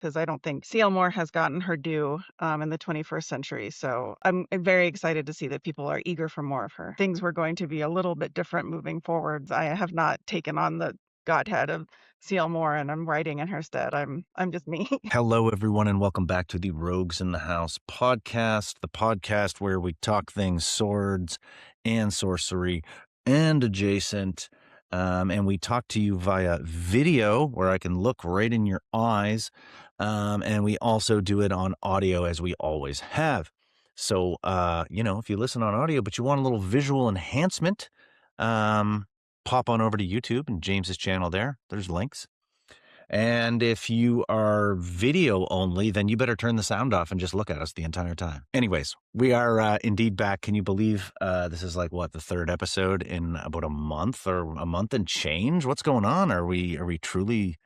because I don't think C.L. Moore has gotten her due in the 21st century. So I'm very excited to see that people are eager for more of her. Things were going to be a little bit different moving forwards. I have not taken on the godhead of C.L. Moore, and I'm writing in her stead. I'm just me. Hello, everyone, and welcome back to the Rogues in the House podcast, the podcast where we talk things swords and sorcery and adjacent. And we talk to you via video where I can look right in your eyes. And we also do it on audio as we always have. So, if you listen on audio, but you want a little visual enhancement, pop on over to YouTube and James's channel there. There's links. And if you are video only, then you better turn the sound off and just look at us the entire time. Anyways, we are indeed back. Can you believe this is like the third episode in about a month or a month and change? What's going on? Are we truly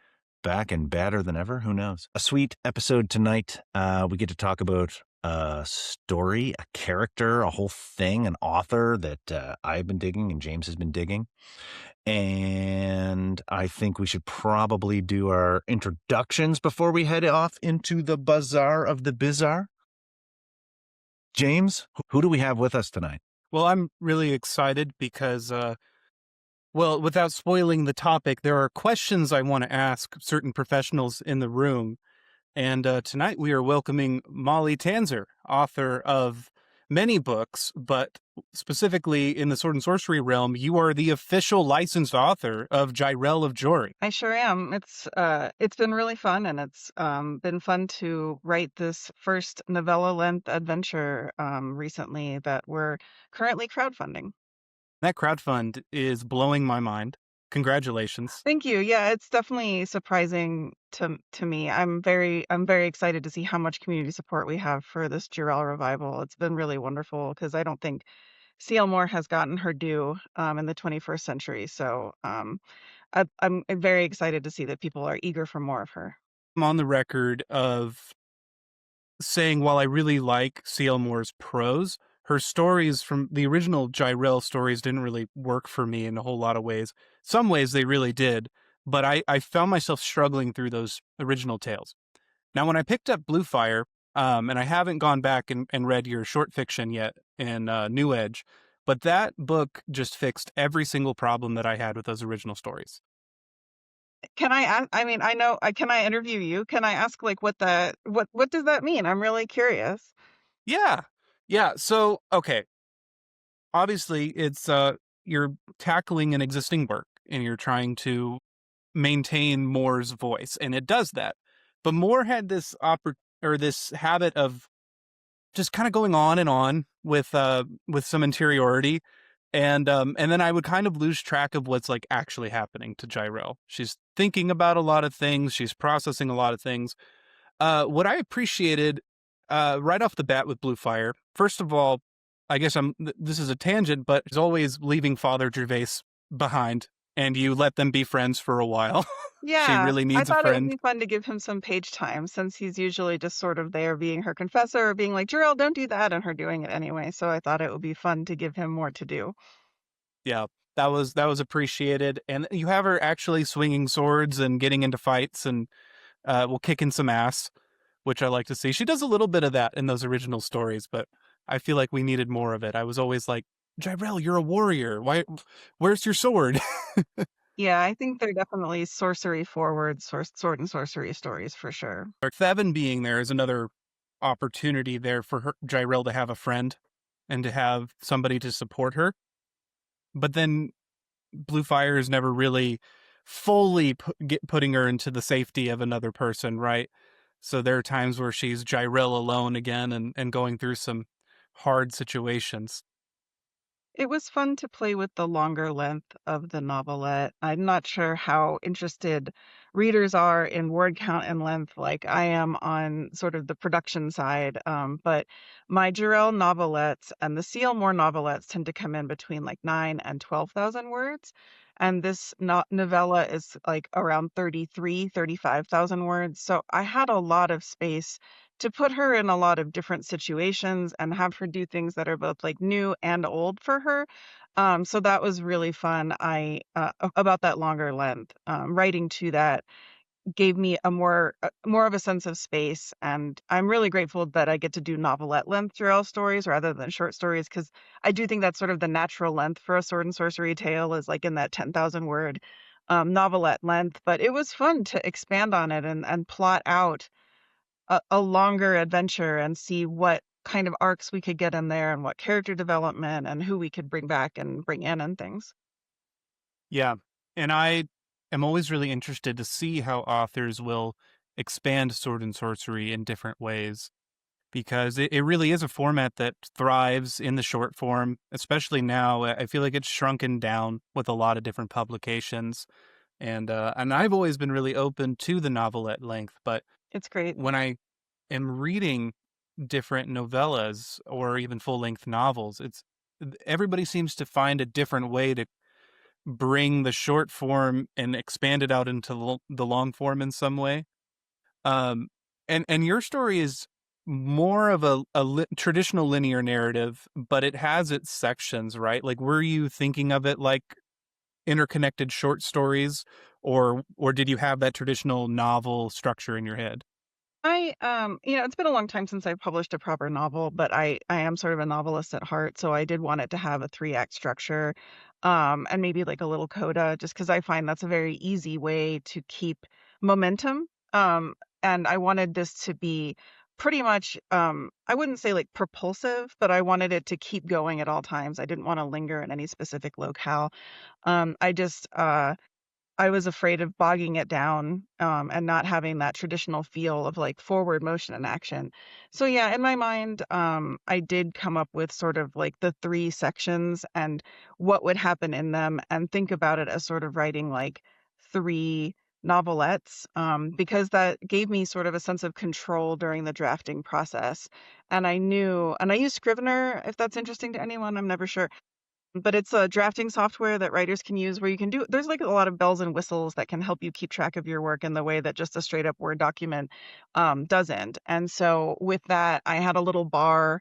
back and badder than ever? Who knows? A sweet episode tonight. We get to talk about a story, a character, a whole thing, an author that I've been digging and James has been digging. And I think we should probably do our introductions before we head off into the bazaar of the bizarre. James, who do we have with us tonight? Well, I'm really excited because, without spoiling the topic, there are questions I want to ask certain professionals in the room. And tonight we are welcoming Molly Tanzer, author of many books, but specifically in the sword and sorcery realm, you are the official licensed author of Jirel of Jory. I sure am. It's been really fun, and it's been fun to write this first novella-length adventure recently that we're currently crowdfunding. That crowdfund is blowing my mind. Congratulations. Thank you. Yeah, it's definitely surprising to me. I'm very excited to see how much community support we have for this Jirel revival. It's been really wonderful because I don't think C.L. Moore has gotten her due in the 21st century. So I'm very excited to see that people are eager for more of her. I'm on the record of saying while I really like C.L. Moore's prose, her stories from the original Jirel stories didn't really work for me in a whole lot of ways. Some ways they really did, but I found myself struggling through those original tales. Now, when I picked up Blue Fire, and I haven't gone back and read your short fiction yet in New Edge, but that book just fixed every single problem that I had with those original stories. Can I ask, I mean, I know, can I interview you? Can I ask like what does that mean? I'm really curious. Yeah. Yeah. So, okay. Obviously, it's you're tackling an existing work and you're trying to maintain Moore's voice, and it does that. But Moore had this this habit of just kind of going on with some interiority, and then I would kind of lose track of what's like actually happening to Jirel. She's thinking about a lot of things, she's processing a lot of things. What I appreciated right off the bat with Blue Fire, first of all, I guess this is a tangent, but it's always leaving Father Gervais behind, and you let them be friends for a while. She Yeah, really I needs a thought it would friend. be fun to give him some page time since he's usually just sort of there being her confessor or being like, Jirel, don't do that, and her doing it anyway. So I thought it would be fun to give him more to do. Yeah, that was appreciated, and you have her actually swinging swords and getting into fights and kicking some ass, which I like to see. She does a little bit of that in those original stories, but I feel like we needed more of it. I was always like, Jirel, you're a warrior. Where's your sword? Yeah, I think they're definitely sorcery forward, sword and sorcery stories for sure. Thevin being there is another opportunity there for Jirel to have a friend and to have somebody to support her. But then Blue Fire is never really fully putting her into the safety of another person, right? So there are times where she's Jirel alone again and going through some hard situations. It was fun to play with the longer length of the novelette. I'm not sure how interested readers are in word count and length like I am on sort of the production side. But my Jarell novelettes and the C.L. Moore novelettes tend to come in between like 9 and 12,000 words. And this novella is like around 35,000 words. So I had a lot of space to put her in a lot of different situations and have her do things that are both like new and old for her. So that was really fun. About that longer length, writing to that gave me a more of a sense of space, and I'm really grateful that I get to do novelette length Jarrell stories rather than short stories, because I do think that's sort of the natural length for a sword and sorcery tale is like in that 10,000 word novelette length. But it was fun to expand on it and plot out a longer adventure and see what kind of arcs we could get in there and what character development and who we could bring back and bring in and things. Yeah. And I am always really interested to see how authors will expand sword and sorcery in different ways because it really is a format that thrives in the short form, especially now. I feel like it's shrunken down with a lot of different publications. And I've always been really open to the novelette length, but It's great. when I am reading different novellas or even full length novels, it's everybody seems to find a different way to bring the short form and expand it out into the long form in some way. Um, and your story is more of a traditional linear narrative, but it has its sections, right? Like, were you thinking of it like interconnected short stories, or did you have that traditional novel structure in your head? It's been a long time since I've published a proper novel, but I am sort of a novelist at heart, so I did want it to have a 3-act structure, and maybe like a little coda, just because I find that's a very easy way to keep momentum. And I wanted this to be pretty much, I wouldn't say like propulsive, but I wanted it to keep going at all times. I didn't want to linger in any specific locale. I was afraid of bogging it down, and not having that traditional feel of like forward motion and action. So yeah, in my mind, I did come up with sort of like the 3 sections and what would happen in them, and think about it as sort of writing like 3 novelettes, because that gave me sort of a sense of control during the drafting process. And I use Scrivener, if that's interesting to anyone. I'm never sure, but it's a drafting software that writers can use where you can do there's like a lot of bells and whistles that can help you keep track of your work in the way that just a straight up Word document doesn't. And so with that, I had a little bar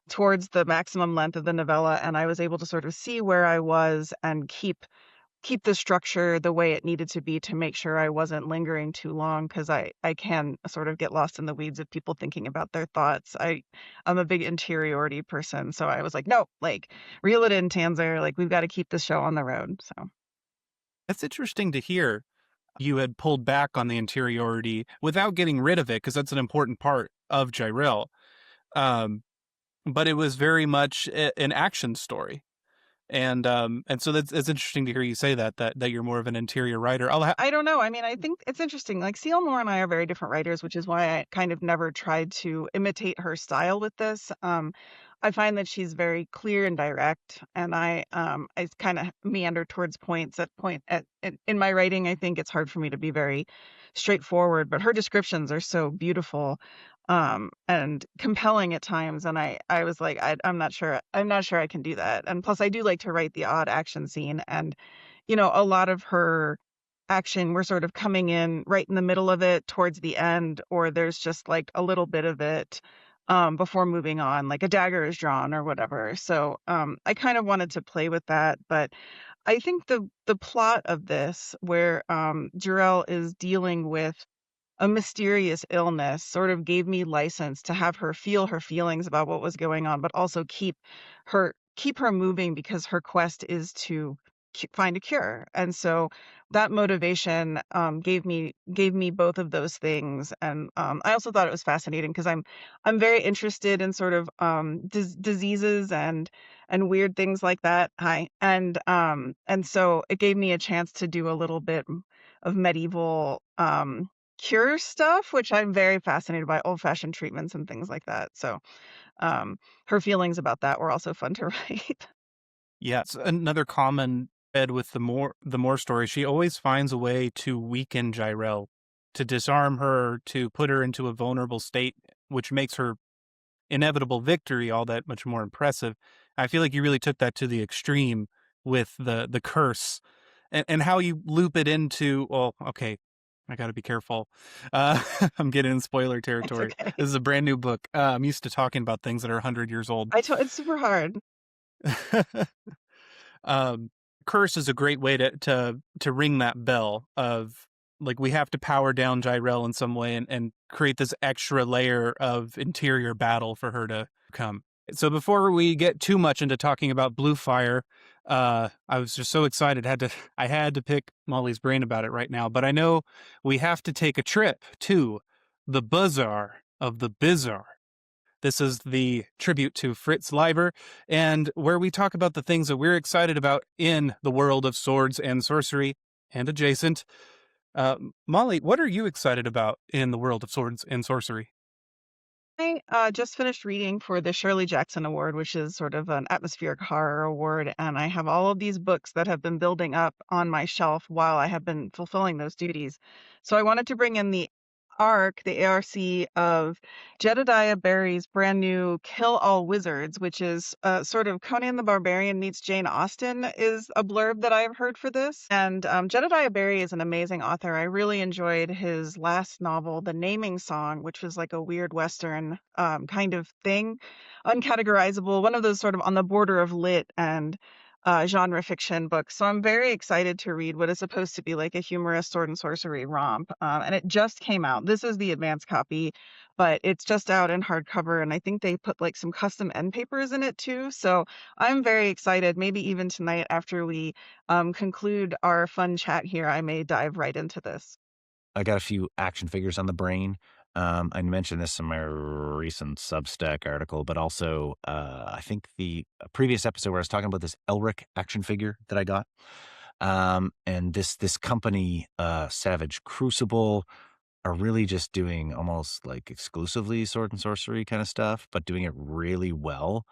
towards the maximum length of the novella, and I was able to sort of see where I was and keep the structure the way it needed to be to make sure I wasn't lingering too long, because I can sort of get lost in the weeds of people thinking about their thoughts. I'm a big interiority person, so I was like, "No, like, reel it in, Tanzer, like, we've gotta keep this show on the road," so That's interesting to hear. You had pulled back on the interiority without getting rid of it, because that's an important part of Jirel. Um, but it was very much an action story. And so that's it's interesting to hear you say that you're more of an interior writer. I don't know. I mean, I think it's interesting. Like Moore and I are very different writers, which is why I kind of never tried to imitate her style with this. I find that she's very clear and direct, and I kind of meander towards points at point at in my writing. I think it's hard for me to be very straightforward, but her descriptions are so beautiful, and compelling at times. And I was like, I'm not sure I can do that. And plus, I do like to write the odd action scene, and a lot of her action, we're sort of coming in right in the middle of it towards the end, or there's just like a little bit of it before moving on, like a dagger is drawn or whatever. So I kind of wanted to play with that, but I think the plot of this, where Jarell is dealing with a mysterious illness, sort of gave me license to have her feel her feelings about what was going on, but also keep her moving, because her quest is to find a cure. And so that motivation gave me both of those things. And I also thought it was fascinating because I'm very interested in sort of diseases and weird things like that. Hi. And so it gave me a chance to do a little bit of medieval cure stuff, which I'm very fascinated by, old-fashioned treatments and things like that. So, her feelings about that were also fun to write. Yeah, it's another common thread with the more story. She always finds a way to weaken Jirel, to disarm her, to put her into a vulnerable state, which makes her inevitable victory all that much more impressive. I feel like you really took that to the extreme with the curse and how you loop it into, well, okay, I got to be careful. I'm getting in spoiler It's territory. okay. This is a brand new book. I'm used to talking about things that are 100 years old. It's super hard. um, Curse is a great way to ring that bell of Like we have to power down Jyrell in some way and create this extra layer of interior battle for her to come. So before we get too much into talking about Bluefire, I was just so excited. I had to pick Molly's brain about it right now. But I know we have to take a trip to the Bazaar of the Bizarre. This is the tribute to Fritz Leiber, and where we talk about the things that we're excited about in the world of swords and sorcery and adjacent. Molly, what are you excited about in the world of swords and sorcery? I just finished reading for the Shirley Jackson Award, which is sort of an atmospheric horror award. And I have all of these books that have been building up on my shelf while I have been fulfilling those duties. So I wanted to bring in the ARC of Jedediah Barry's brand new Kill All Wizards, which is sort of Conan the Barbarian meets Jane Austen, is a blurb that I've heard for this. And Jedediah Barry is an amazing author. I really enjoyed his last novel, The Naming Song, which was like a weird Western kind of thing, uncategorizable, one of those sort of on the border of lit and genre fiction books. So I'm very excited to read what is supposed to be like a humorous sword and sorcery romp. And it just came out. This is the advanced copy, but it's just out in hardcover. And I think they put like some custom end papers in it too. So I'm very excited. Maybe even tonight after we conclude our fun chat here, I may dive right into this. I got a few action figures on the brain. I mentioned this in my recent Substack article, but also I think the previous episode where I was talking about this Elric action figure that I got, and this company, Savage Crucible, are really just doing almost like exclusively sword and sorcery kind of stuff, but doing it really well.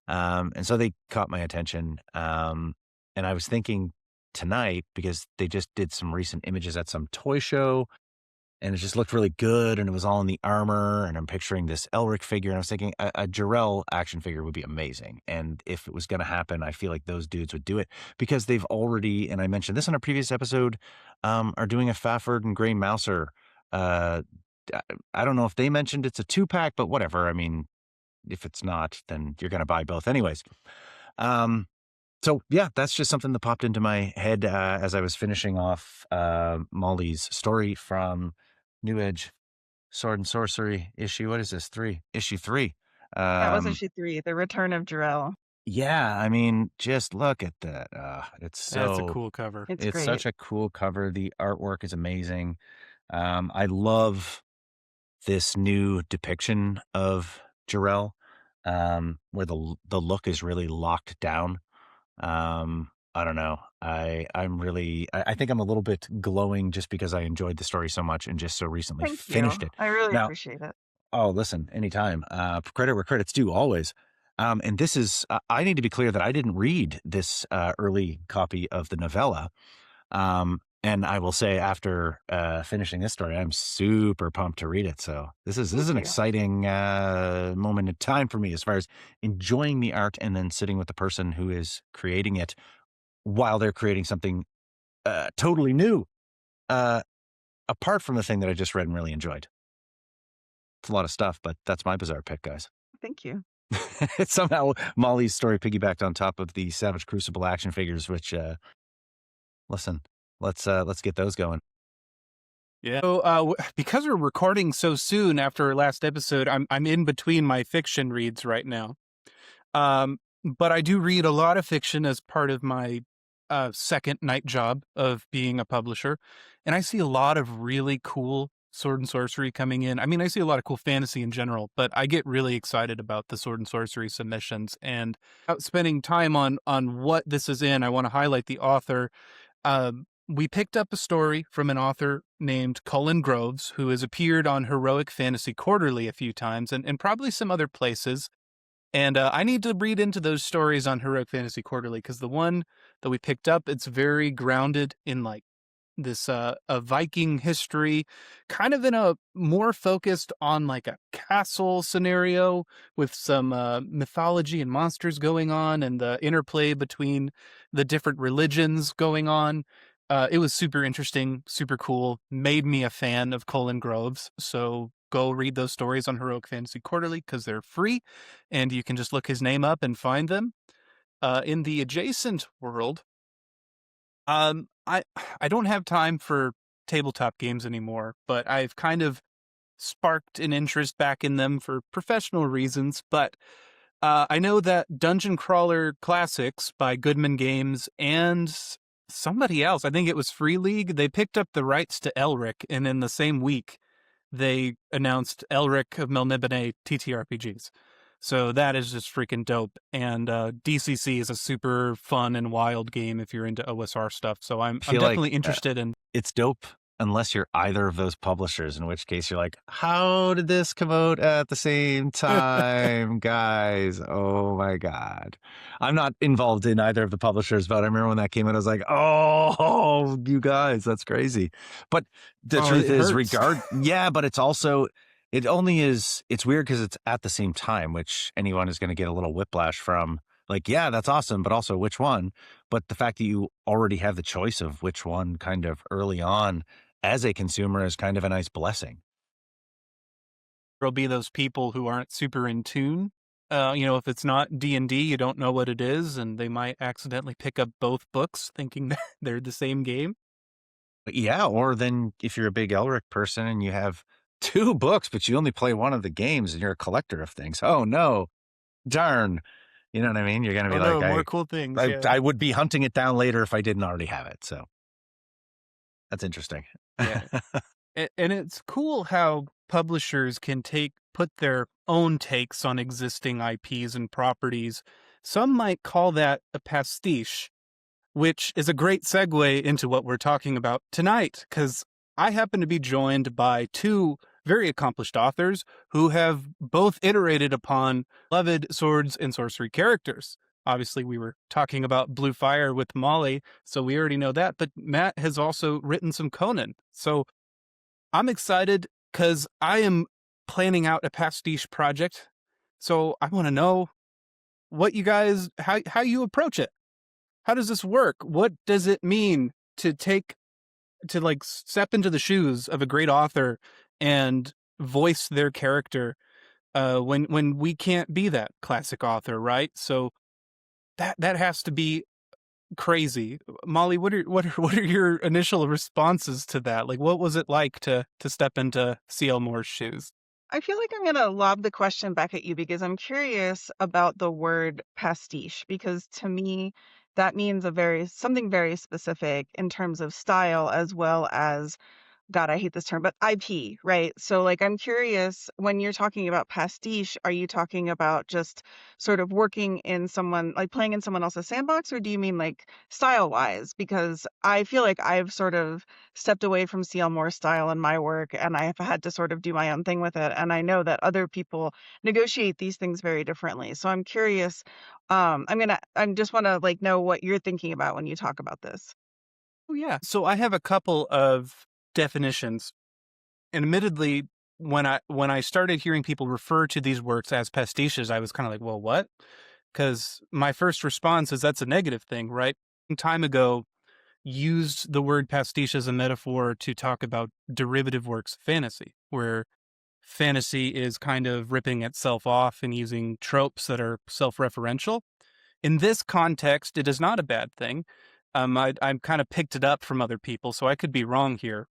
And so they caught my attention. And I was thinking tonight because they just did some recent images at some toy show and it just looked really good, and it was all in the armor, and I'm picturing this Elric figure, and I was thinking a Jarell action figure would be amazing, and if it was gonna happen, I feel like those dudes would do it because they've already, and I mentioned this on a previous episode, are doing a Fafford and Gray Mouser, uh, I I don't know if they mentioned it's a two-pack, but whatever, I mean, if it's not, then you're gonna buy both anyways. Um, so yeah, that's just something that popped into my head as I was finishing off Molly's story from New Edge Sword and Sorcery issue. What is this? Issue three. Yeah, it was Um, issue 3, The Return of Jarell. yeah, I mean, just look at that. That's a cool cover. It's It's great. such a cool cover. The artwork is amazing. I love this new depiction of Jarell, where the look is really locked down. I don't know. I think I'm a little bit glowing just because I enjoyed the story so much and just so recently Thank you. finished it. I really Now, appreciate it. oh, listen, anytime. Credit where credit's due, always. And this is, I need to be clear that I didn't read this early copy of the novella. And I will say after finishing this story, I'm super pumped to read it. So this is Thank an you. exciting moment in time for me as far as enjoying the art and then sitting with the person who is creating it while they're creating something totally new, uh, apart from the thing that I just read and really enjoyed. It's a lot of stuff, but that's my bizarre pick, guys. Thank you. Somehow Molly's story piggybacked on top of the Savage Crucible action figures, which listen, let's get those going. Yeah. So, because we're recording so soon after our last episode, I'm in between my fiction reads right now. But I do read a lot of fiction as part of my second night job of being a publisher, and I see a lot of really cool sword and sorcery coming in. I mean, I see a lot of cool fantasy in general, but I get really excited about the sword and sorcery submissions and spending time on what this is in. I want to highlight the author. We picked up a story from an author named Cullen Groves, who has appeared on Heroic Fantasy Quarterly a few times and probably some other places. And I need to read into those stories on Heroic Fantasy Quarterly because the one that we picked up, it's very grounded in like this a Viking history, kind of in a more focused on like a castle scenario with some mythology and monsters going on and the interplay between the different religions going on. It was super interesting, super cool, made me a fan of Colin Groves. So go read those stories on Heroic Fantasy Quarterly because they're free and you can just look his name up and find them. In the adjacent world, I don't have time for tabletop games anymore, but I've kind of sparked an interest back in them for professional reasons. But I know that Dungeon Crawler Classics by Goodman Games and somebody else, I think it was Free League, they picked up the rights to Elric, and in the same week, they announced Elric of Melniboné TTRPGs. So that is just freaking dope. And DCC is a super fun and wild game if you're into OSR stuff. So I'm I feel like definitely interested in. it's dope unless you're either of those publishers, in which case you're like, how did this come out at the same time, guys? Oh my God. I'm not involved in either of the publishers, but I remember when that came out, I was like, oh, you guys, that's crazy. But the Oh, truth it is, hurts. yeah, but it's also, it only is, it's weird because it's at the same time, which anyone is going to get a little whiplash from. Like, yeah, that's awesome, but also which one? But the fact that you already have the choice of which one kind of early on as a consumer is kind of a nice blessing. There'll be those people who aren't super in tune. If it's not D&D, you don't know what it is, and they might accidentally pick up both books thinking that they're the same game. But yeah, or then if you're a big Elric person and you have two books, but you only play one of the games and you're a collector of things. Oh no, darn. You know what I mean? You're going to Oh be like, no, more cool things, yeah. I would be hunting it down later if I didn't already have it. So that's interesting. Yeah. And it's cool how publishers can put their own takes on existing IPs and properties. Some might call that a pastiche, which is a great segue into what we're talking about tonight, because I happen to be joined by two very accomplished authors who have both iterated upon beloved swords and sorcery characters. Obviously, we were talking about Blue Fire with Molly, so we already know that, but Matt has also written some Conan. So I'm excited because I am planning out a pastiche project. So I want to know what you guys, how you approach it. How does this work? What does it mean to like step into the shoes of a great author and voice their character when we can't be that classic author, right? So that has to be crazy. Molly, what are your initial responses to that? Like, what was it like to step into CL Moore's shoes? I feel like I'm going to lob the question back at you because I'm curious about the word pastiche, because to me that means something very specific in terms of style as well as, God, I hate this term, but IP, right? So, like, I'm curious, when you're talking about pastiche, are you talking about just sort of working in like playing in someone else's sandbox, or do you mean like style wise? Because I feel like I've sort of stepped away from CL Moore style in my work and I've had to sort of do my own thing with it. And I know that other people negotiate these things very differently. So I'm curious. I just want to like know what you're thinking about when you talk about this. Oh yeah. So I have a couple of definitions. And admittedly, when I started hearing people refer to these works as pastiches, I was kind of like, well, what? Because my first response is that's a negative thing, right? Time ago, used the word pastiche as a metaphor to talk about derivative works of fantasy, where fantasy is kind of ripping itself off and using tropes that are self-referential. In this context, it is not a bad thing. I'm kind of picked it up from other people, so I could be wrong here.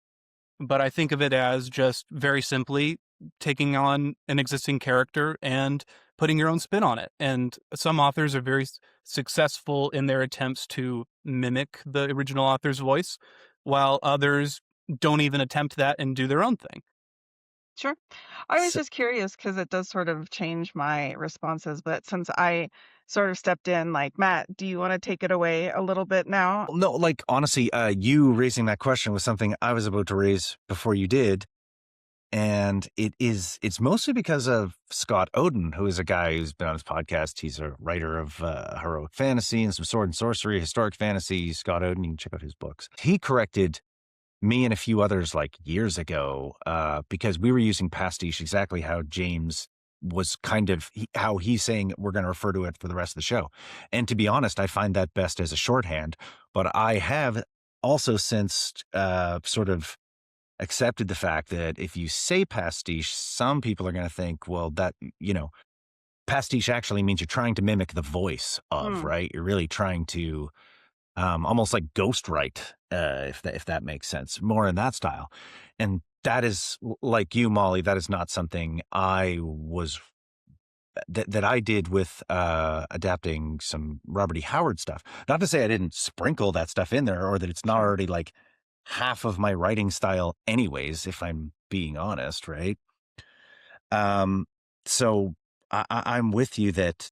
But I think of it as just very simply taking on an existing character and putting your own spin on it. And some authors are very successful in their attempts to mimic the original author's voice, while others don't even attempt that and do their own thing. Sure. I was So, just curious because it does sort of change my responses, but since I sort of stepped in, like, Matt, do you want to take it away a little bit now? no, like honestly, you raising that question was something I was about to raise before you did. And it's mostly because of Scott Oden, who is a guy who's been on his podcast. He's a writer of heroic fantasy and some sword and sorcery, historic fantasy. Scott Oden, you can check out his books. He corrected me and a few others like years ago because we were using pastiche exactly how James was kind of how he's saying we're going to refer to it for the rest of the show. And to be honest, I find that best as a shorthand. But I have also since sort of accepted the fact that if you say pastiche, some people are going to think, well, that, pastiche actually means you're trying to mimic the voice of, Hmm. right? You're really trying to almost like ghostwrite, if that makes sense, more in that style. And that is like you, Molly. That is not something that I did with adapting some Robert E. Howard stuff. Not to say I didn't sprinkle that stuff in there, or that it's not Sure. already like half of my writing style, anyways. If I'm being honest, right? Um, so I'm with you that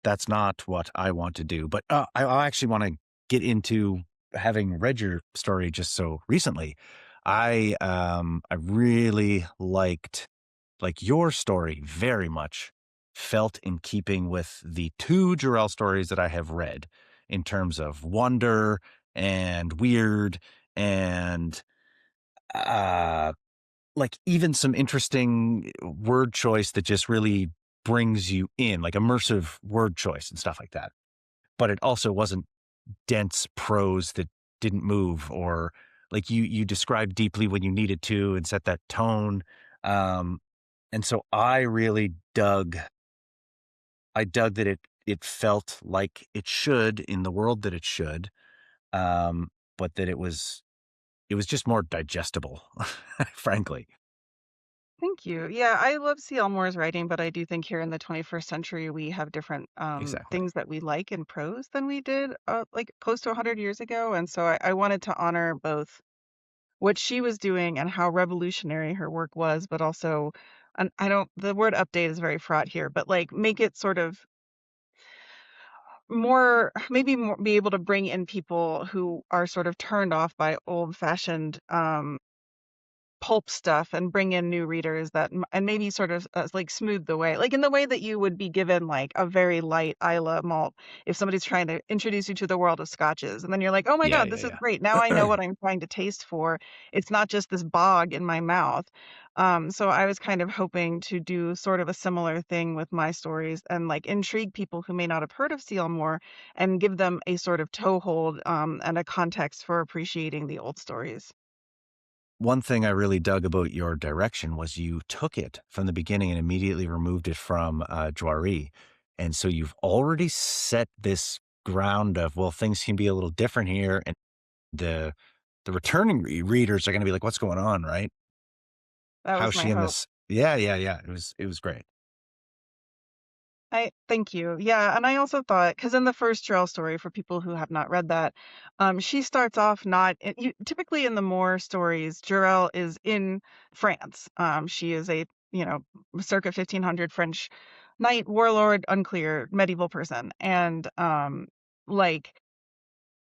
that's not what I want to do. But I actually want to get into, having read your story just so recently. I really liked, like, your story very much felt in keeping with the two Jarrell stories that I have read, in terms of wonder and weird and uh like even some interesting word choice that just really brings you in, like immersive word choice and stuff like that. But it also wasn't dense prose that didn't move, or like you described deeply when you needed to and set that tone. Um, and so I dug that it felt like it should, in the world that it should, um, but that it was just more digestible, frankly. Thank you. Yeah, I love C.L. Moore's writing, but I do think here in the 21st century we have different Exactly. things that we like in prose than we did like close to 100 years ago. And so I wanted to honor both what she was doing and how revolutionary her work was, but also, and I don't, the word update is very fraught here, but like make it sort of more, maybe more, be able to bring in people who are sort of turned off by old fashioned pulp stuff and bring in new readers that and maybe sort of like smooth the way, like in the way that you would be given like a very light Isla malt if somebody's trying to introduce you to the world of scotches, and then you're like, oh my Yeah, god, yeah, this is great, now I know yeah. what I'm trying to taste for. It's not just this bog in my mouth. So I was kind of hoping to do sort of a similar thing with my stories and like intrigue people who may not have heard of CL Moore and give them a sort of toehold and a context for appreciating the old stories. One thing I really dug about your direction was you took it from the beginning and immediately removed it from Joiry. And so you've already set this ground of, well, things can be a little different here. And the returning readers are going to be like, what's going on, right? That How's was my she in hope. this? Yeah, yeah, yeah. It was great. I thank you. Yeah, and I also thought, because in the first Trail story, for people who have not read that, she starts off not typically in the Moore stories. Jarell is in France. She is a circa 1500 French knight, warlord, unclear medieval person, and like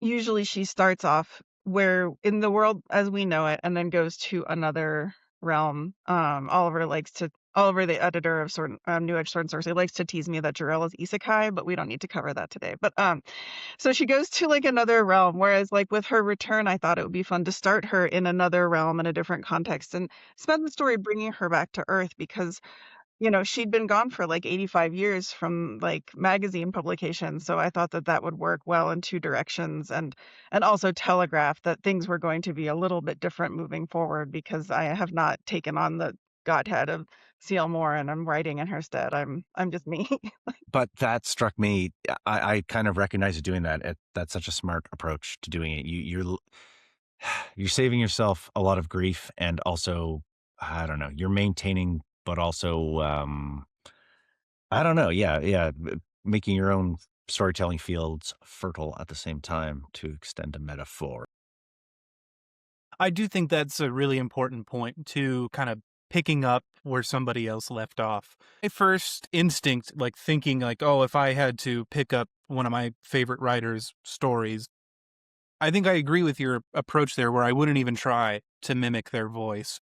usually she starts off where in the world as we know it and then goes to another realm. Oliver, the editor of New Edge Sword and Sorcery, likes to tease me that Jarell is isekai, but we don't need to cover that today. But so she goes to like another realm, whereas like with her return, I thought it would be fun to start her in another realm in a different context and spend the story bringing her back to Earth because she'd been gone for like 85 years from like magazine publication. So I thought that that would work well in two directions and also telegraph that things were going to be a little bit different moving forward because I have not taken on the godhead of CL Moore and I'm writing in her stead. I'm just me. But that struck me. I kind of recognize you doing that. That's such a smart approach to doing it. You're saving yourself a lot of grief, and also, I don't know, you're maintaining, but also, I don't know. Yeah, yeah. Making your own storytelling fields fertile at the same time, to extend a metaphor. I do think that's a really important point to kind of picking up where somebody else left off. My first instinct, like thinking like, oh, if I had to pick up one of my favorite writers' stories, I think I agree with your approach there where I wouldn't even try to mimic their voice.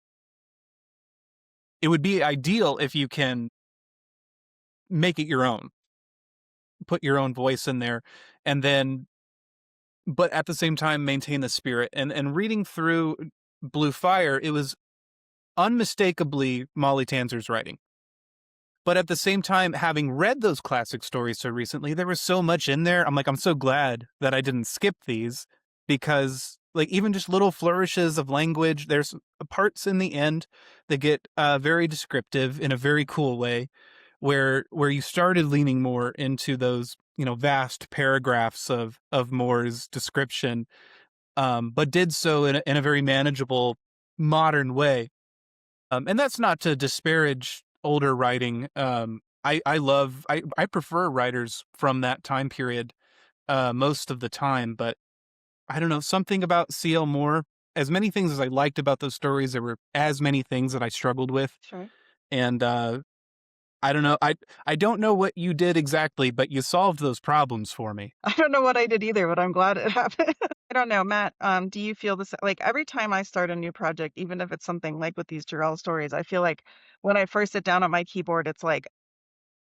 It would be ideal if you can make it your own, put your own voice in there, and then but at the same time maintain the spirit. And reading through Blue Fire, it was unmistakably Molly Tanzer's writing. But at the same time, having read those classic stories so recently, there was so much in there. I'm like, I'm so glad that I didn't skip these because, like, even just little flourishes of language, there's parts in the end that get very descriptive in a very cool way, where you started leaning more into those vast paragraphs of Moore's description, but did so in a very manageable, modern way. And that's not to disparage older writing. I prefer writers from that time period most of the time, but I don't know, something about CL Moore. As many things as I liked about those stories, there were as many things that I struggled with, Sure. and I don't know. I don't know what you did exactly, but you solved those problems for me. I don't know what I did either, but I'm glad it happened. I don't know, Matt, do you feel this like every time I start a new project, even if it's something like with these Jarrell stories, I feel like when I first sit down at my keyboard, it's like,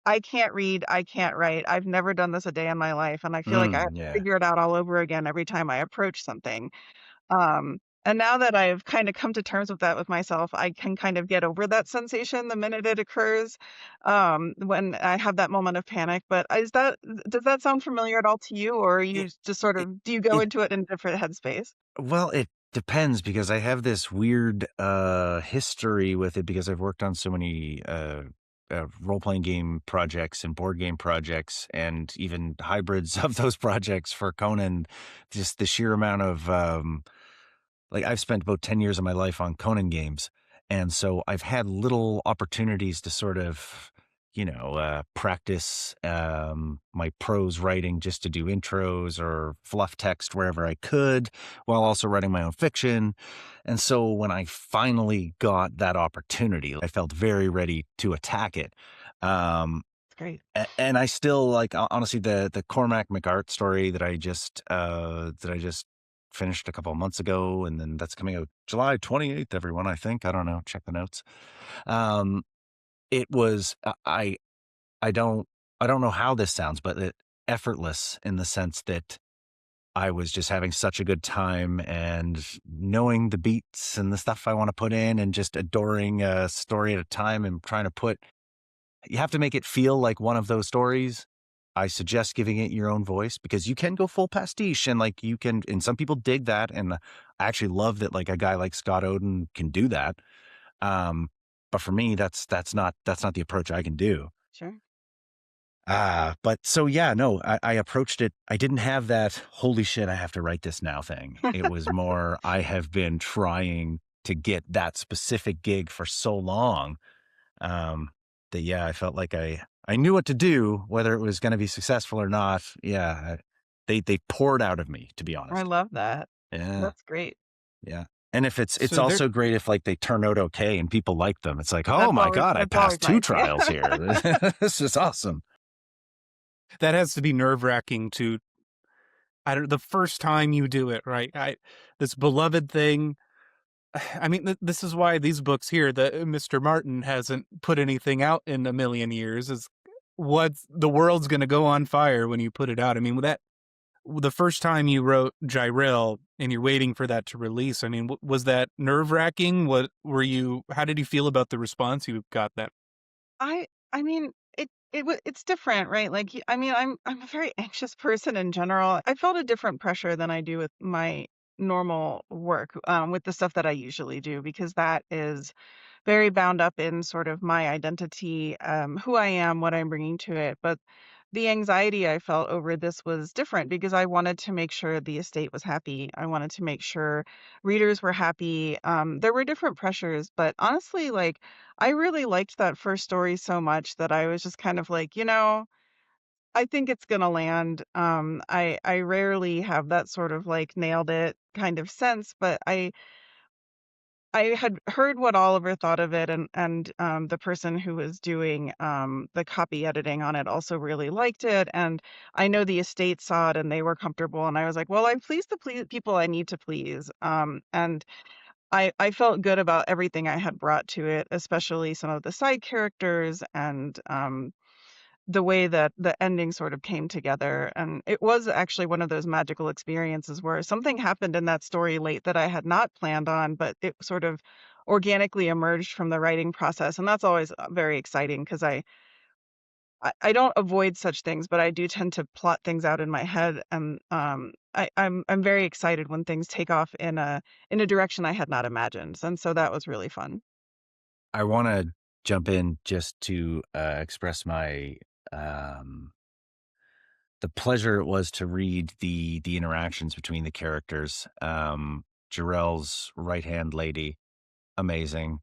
I can't read, I can't write. I've never done this a day in my life. And I feel like I have to Yeah. figure it out all over again every time I approach something. And now that I've kind of come to terms with that with myself, I can kind of get over that sensation the minute it occurs, when I have that moment of panic. But does that sound familiar at all to you, or are you It, just sort it, of do you go it into it in a different headspace? Well, it depends because I have this weird history with it because I've worked on so many role-playing game projects and board game projects and even hybrids of those projects for Conan. Just the sheer amount of like I've spent about 10 years of my life on Conan games. And so I've had little opportunities to sort of, practice my prose writing just to do intros or fluff text wherever I could while also writing my own fiction. And so when I finally got that opportunity, I felt very ready to attack it. Um, It's great. and I still like honestly the Cormac McArt story that I just finished a couple of months ago, and then that's coming out July 28th. Everyone, I think I don't know. Check the notes. Um, it was I don't I don't know how this sounds, but effortless in the sense that I was just having such a good time and knowing the beats and the stuff I want to put in, and just adoring a story at a time and trying to put you have to make it feel like one of those stories. I suggest giving it your own voice because you can go full pastiche and like you can, and some people dig that. And I actually love that like a guy like Scott Oden can do that. But for me, that's not the approach I can do. Sure. But so yeah, no, I approached it. I didn't have that holy shit, I have to write this now thing. It was more, I have been trying to get that specific gig for so long um, that yeah, I felt like I knew what to do, whether it was going to be successful or not. Yeah, they poured out of me, to be I honest. love that. Yeah, That's great. yeah. And if it's So there also great if like they turn out okay and people like them. It's like, oh my god, I That's always passed two nice. Yeah. trials here. This is awesome. that has to be nerve wracking to I don't the first time you do it, right? This beloved thing. I mean, this is why these books here, that Mr. Martin hasn't put anything out in a million years. Is what the world's going to go on fire when you put it out. I mean, that the first time you wrote Gyrell and you're waiting for that to release. I mean, was that nerve wracking? What were you? How did you feel about the response you got? That I mean, it's different, right? Like, I mean, I'm a very anxious person in general. I felt a different pressure than I do with my normal work, with the stuff that I usually do, because that is very bound up in sort of my identity, who I am, what I'm bringing to it. But the anxiety I felt over this was different because I wanted to make sure the estate was happy. I wanted to make sure readers were happy. There were different pressures, but honestly, like, I really liked that first story so much that I was just kind of like, I think it's gonna land. I rarely have that sort of like nailed it kind of sense, but I had heard what Oliver thought of it, and the person who was doing the copy editing on it also really liked it, and I know the estate saw it and they were comfortable, and I was like, well, I'm pleased to please people I need to please, and I felt good about everything I had brought to it, especially some of the side characters and the way that the ending sort of came together. And it was actually one of those magical experiences where something happened in that story late that I had not planned on, but it sort of organically emerged from the writing process. And that's always very exciting because I don't avoid such things, but I do tend to plot things out in my head. And I'm very excited when things take off in a direction I had not imagined. And so that was really fun. I want to jump in just to express my um the pleasure it was to read the interactions between the characters. Jarrell's right-hand lady, amazing.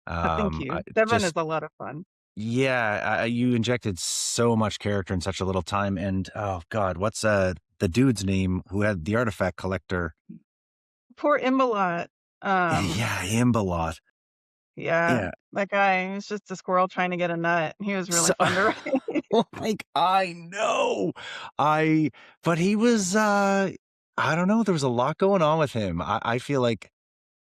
Thank I you. Devon is just a lot of fun. yeah, you injected so much character in such a little time, and oh god, what's, the dude's name who had the artifact collector? Poor Imbalot. Um, Yeah, Imbalot. yeah, Yeah. that guy was just a squirrel trying to get a nut. He was really So fun to write. like, I know. I but he was, I don't know, there was a lot going on with him. I feel like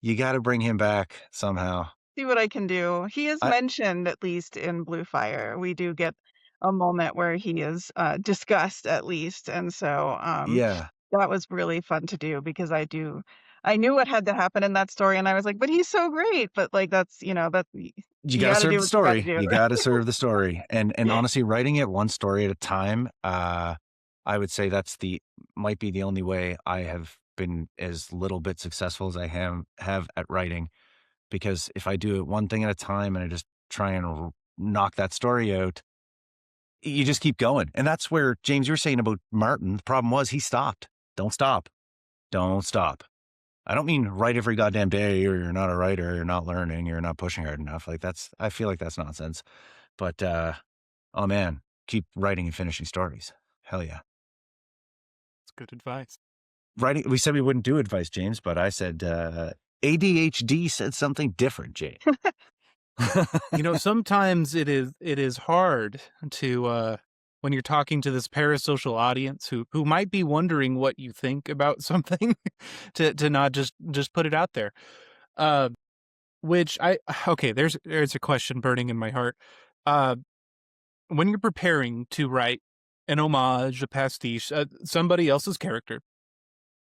you gotta bring him back somehow. See what I can do. He is I mentioned at least in Blue Fire. We do get a moment where he is discussed at least, and so yeah. that was really fun to do because I knew what had to happen in that story, and I was like, but he's so great. But like that's that You you gotta got to serve do the what you got to story. do. You gotta serve the story. And honestly, writing it one story at a time, I would say that's the might be the only way I have been as little bit successful as I have at writing. Because if I do it one thing at a time and I just try and knock that story out, you just keep going. And that's where James, you were saying about Martin. The problem was he stopped. Don't stop. Don't stop. I don't mean write every goddamn day or you're not a writer, you're not learning, you're not pushing hard enough. Like I feel like that's nonsense. But oh man, keep writing and finishing stories. Hell yeah. It's good advice. Writing, we said we wouldn't do advice, James, but I said ADHD said something different, James. Sometimes it is hard to when you're talking to this parasocial audience who might be wondering what you think about something to not just put it out there. Uh which I okay, there's a question burning in my heart. Uh when you're preparing to write an homage, a pastiche, somebody else's character,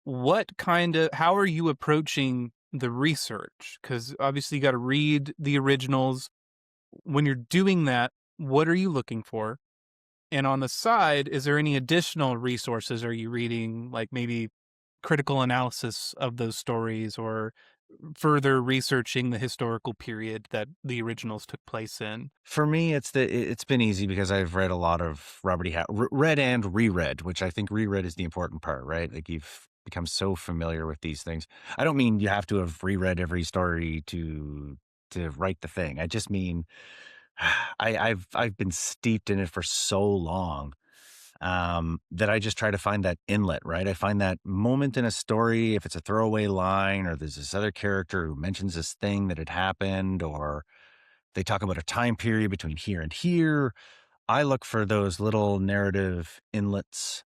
how are you approaching the research? Cuz obviously you got to read the originals. When you're doing that, what are you looking for? And on the side, is there any additional resources? Are you reading, like, maybe critical analysis of those stories or further researching the historical period that the originals took place in? For me, it's been easy because I've read a lot of Robert E. Read and reread, which I think reread is the important part, right? Like you've become so familiar with these things. I don't mean you have to have reread every story to write the thing. I just mean I've been steeped in it for so long that I just try to find that inlet, right? I find that moment in a story, if it's a throwaway line or there's this other character who mentions this thing that had happened, or they talk about a time period between here and here. I look for those little narrative inlets,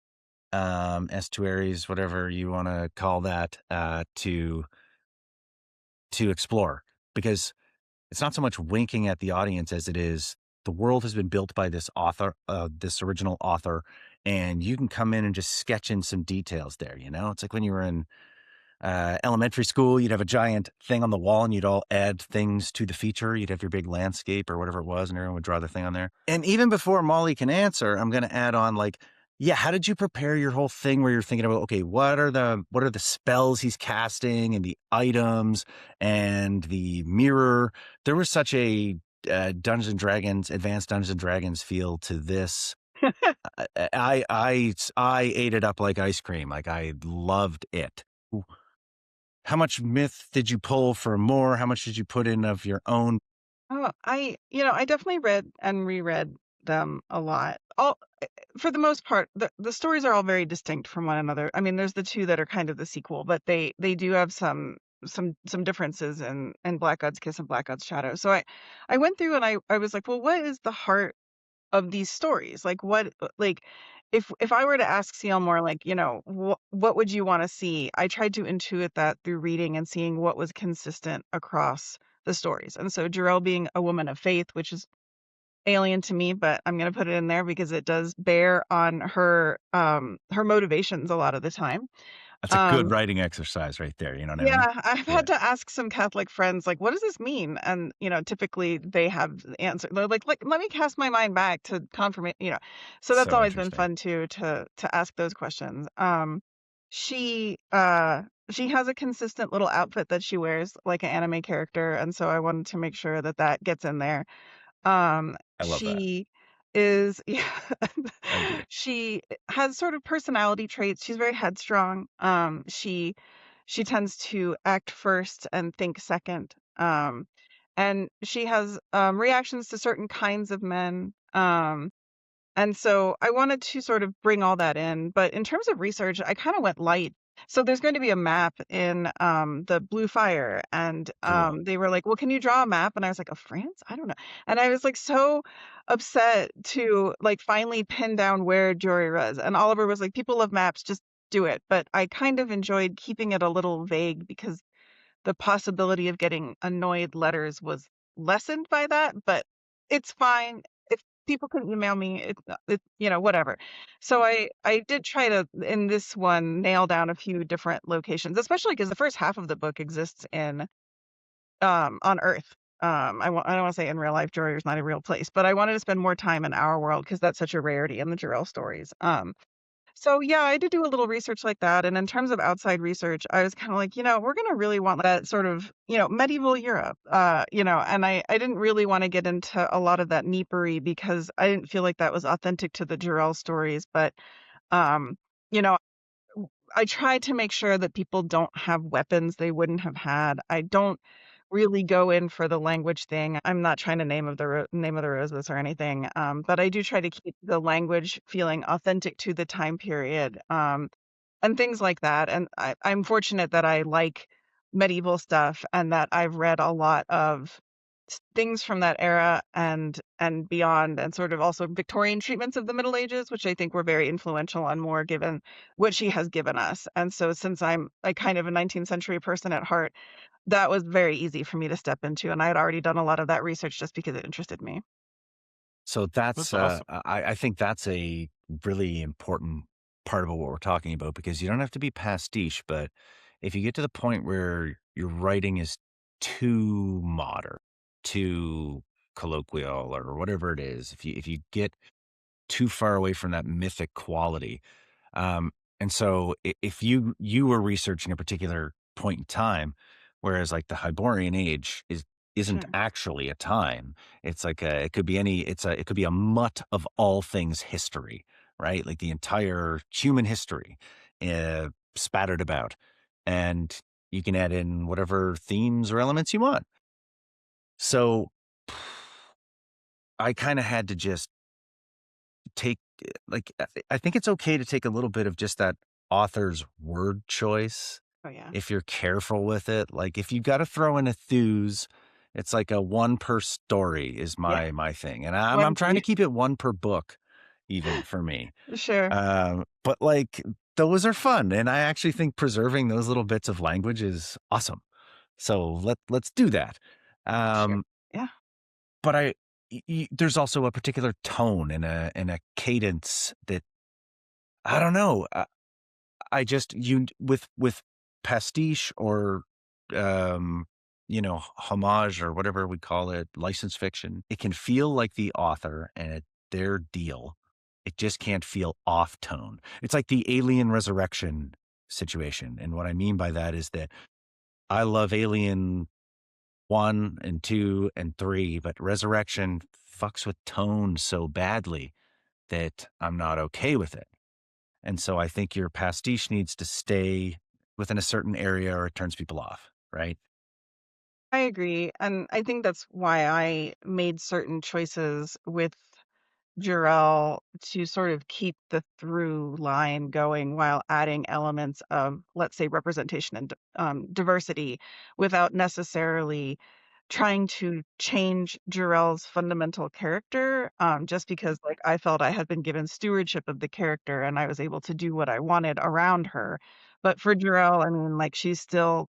estuaries, whatever you want to call that, to explore because it's not so much winking at the audience as it is the world has been built by this author, this original author, and you can come in and just sketch in some details there. It's like when you were in elementary school, you'd have a giant thing on the wall and you'd all add things to the feature. You'd have your big landscape or whatever it was, and everyone would draw their thing on there. And even before Molly can answer, I'm going to add on like, yeah, how did you prepare your whole thing where you're thinking about, okay, what are the spells he's casting and the items and the mirror? There was such a Dungeons and Dragons, advanced Dungeons and Dragons feel to this. I ate it up like ice cream. Like I loved it. How much myth did you pull for more? How much did you put in of your own? Oh, I definitely read and reread them a lot. All for the most part, the stories are all very distinct from one another. I mean, there's the two that are kind of the sequel, but they do have some differences in Black God's Kiss and Black God's Shadow. So I went through and I was like, well, what is the heart of these stories? Like what like if I were to ask Seymour, like, what would you want to see? I tried to intuit that through reading and seeing what was consistent across the stories. And so Jarell being a woman of faith, which is alien to me, but I'm going to put it in there because it does bear on her motivations a lot of the time. That's a good Um writing exercise right there. You know what I mean? yeah, I've Yeah. had to ask some Catholic friends, like, "What does this mean?" And, typically they have the answer. They're like, "Let me cast my mind back to confirmation." So that's So always been interesting. fun too to ask those questions. She uh she has a consistent little outfit that she wears like an anime character, and so I wanted to make sure that that gets in there. I love that. She is yeah, I agree. she has sort of personality traits. She's very headstrong. She tends to act first and think second. And she has reactions to certain kinds of men. And so I wanted to sort of bring all that in, but in terms of research, I kind of went light. So there's going to be a map in the Blue Fire, and Cool. they were like, "Well, can you draw a map?" And I was like, "Of France? I don't know." And I was like so upset to like finally pin down where Jory was. And Oliver was like, "People love maps, just do it." But I kind of enjoyed keeping it a little vague because the possibility of getting annoyed letters was lessened by that, but it's fine. If people can email me, whatever. So I did try to in this one nail down a few different locations, especially because the first half of the book exists in on Earth. I don't want to say in real life, Jorah is not a real place, but I wanted to spend more time in our world because that's such a rarity in the Jarrell stories. So yeah, I did do a little research like that. And in terms of outside research, I was kind of like, we're going to really want that sort of, medieval Europe, and I didn't really want to get into a lot of that neepery because I didn't feel like that was authentic to the Jarell stories. But, um, you know, I try to make sure that people don't have weapons they wouldn't have had. I don't really go in for the language thing. I'm not trying to name of the roses or anything, but I do try to keep the language feeling authentic to the time period, and things like that. And I'm fortunate that I like medieval stuff and that I've read a lot of things from that era and beyond, and sort of also Victorian treatments of the Middle Ages, which I think were very influential on Moore given what she has given us. And so since I'm a kind of a 19th century person at heart, that was very easy for me to step into, and I had already done a lot of that research just because it interested me. So that's, That's awesome. I think that's a really important part of what we're talking about because you don't have to be pastiche, but if you get to the point where your writing is too modern, too colloquial, or whatever it is, if you get too far away from that mythic quality, and so if you were researching a particular point in time, whereas like the Hyborian age isn't Sure. actually a time. It's like it could be it could be a mutt of all things history, right? Like the entire human history spattered about. And you can add in whatever themes or elements you want. So I kind of had to just take I think it's okay to take a little bit of just that author's word choice Oh, yeah. if you're careful with it. Like if you got to throw in a thews, it's like a one per story is Yeah. my thing, and I'm One trying to keep it one per book, even for me. Sure. But like those are fun, and I actually think preserving those little bits of language is awesome. So let's do that. Sure. Um, Yeah. but there's also a particular tone and a cadence that I don't know. I just you with pastiche or um homage or whatever we call it, license fiction. It can feel like the author and their deal. It just can't feel off tone. It's like the Alien Resurrection situation, and what I mean by that is that I love Alien 1 and 2 and 3, but Resurrection fucks with tone so badly that I'm not okay with it. And so I think your pastiche needs to stay within a certain area or it turns people off, right? I agree. And I think that's why I made certain choices with Jarell to sort of keep the through line going while adding elements of, let's say, representation and diversity without necessarily trying to change Jarell's fundamental character, just because like I felt I had been given stewardship of the character and I was able to do what I wanted around her. But for Jarell, I mean, like she's still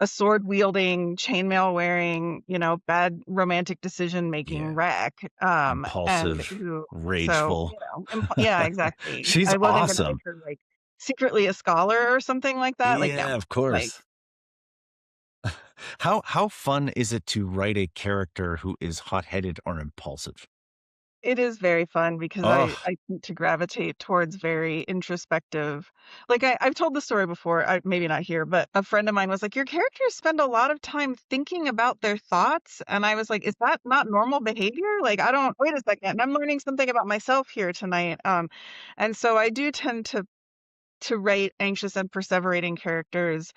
a sword wielding, chainmail wearing, bad romantic decision making Yeah. wreck, and Impulsive, who so, rageful. yeah, exactly. She's I wasn't gonna make awesome. her, like, secretly a scholar or something like that, like, no. Yeah, of Like, course. How fun is it to write a character who is hot-headed or impulsive? It is very fun because Oh, I tend to gravitate towards very introspective. Like I've told the story before, maybe not here, but a friend of mine was like, "Your characters spend a lot of time thinking about their thoughts," and I was like, "Is that not normal behavior? Like, I don't. Wait a second, I'm learning something about myself here tonight." And so I do tend to write anxious and perseverating characters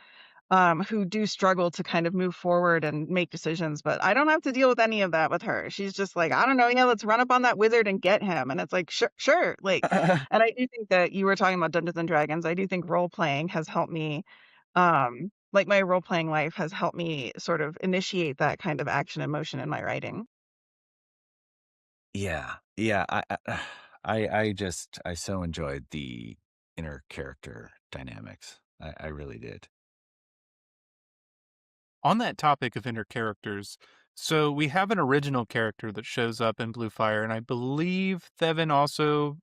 who do struggle to kind of move forward and make decisions. But I don't have to deal with any of that with her. She's just like, I don't know, yeah, let's run up on that wizard and get him. And it's like, sure, sure. Like, and I do think that you were talking about Dungeons and Dragons. I do think role playing has helped me. Like my role playing life has helped me sort of initiate that kind of action and motion in my writing. yeah, yeah. I so enjoyed the inner character dynamics. I really did. On that topic of inner characters, so we have an original character that shows up in Blue Fire, and I believe Thevin also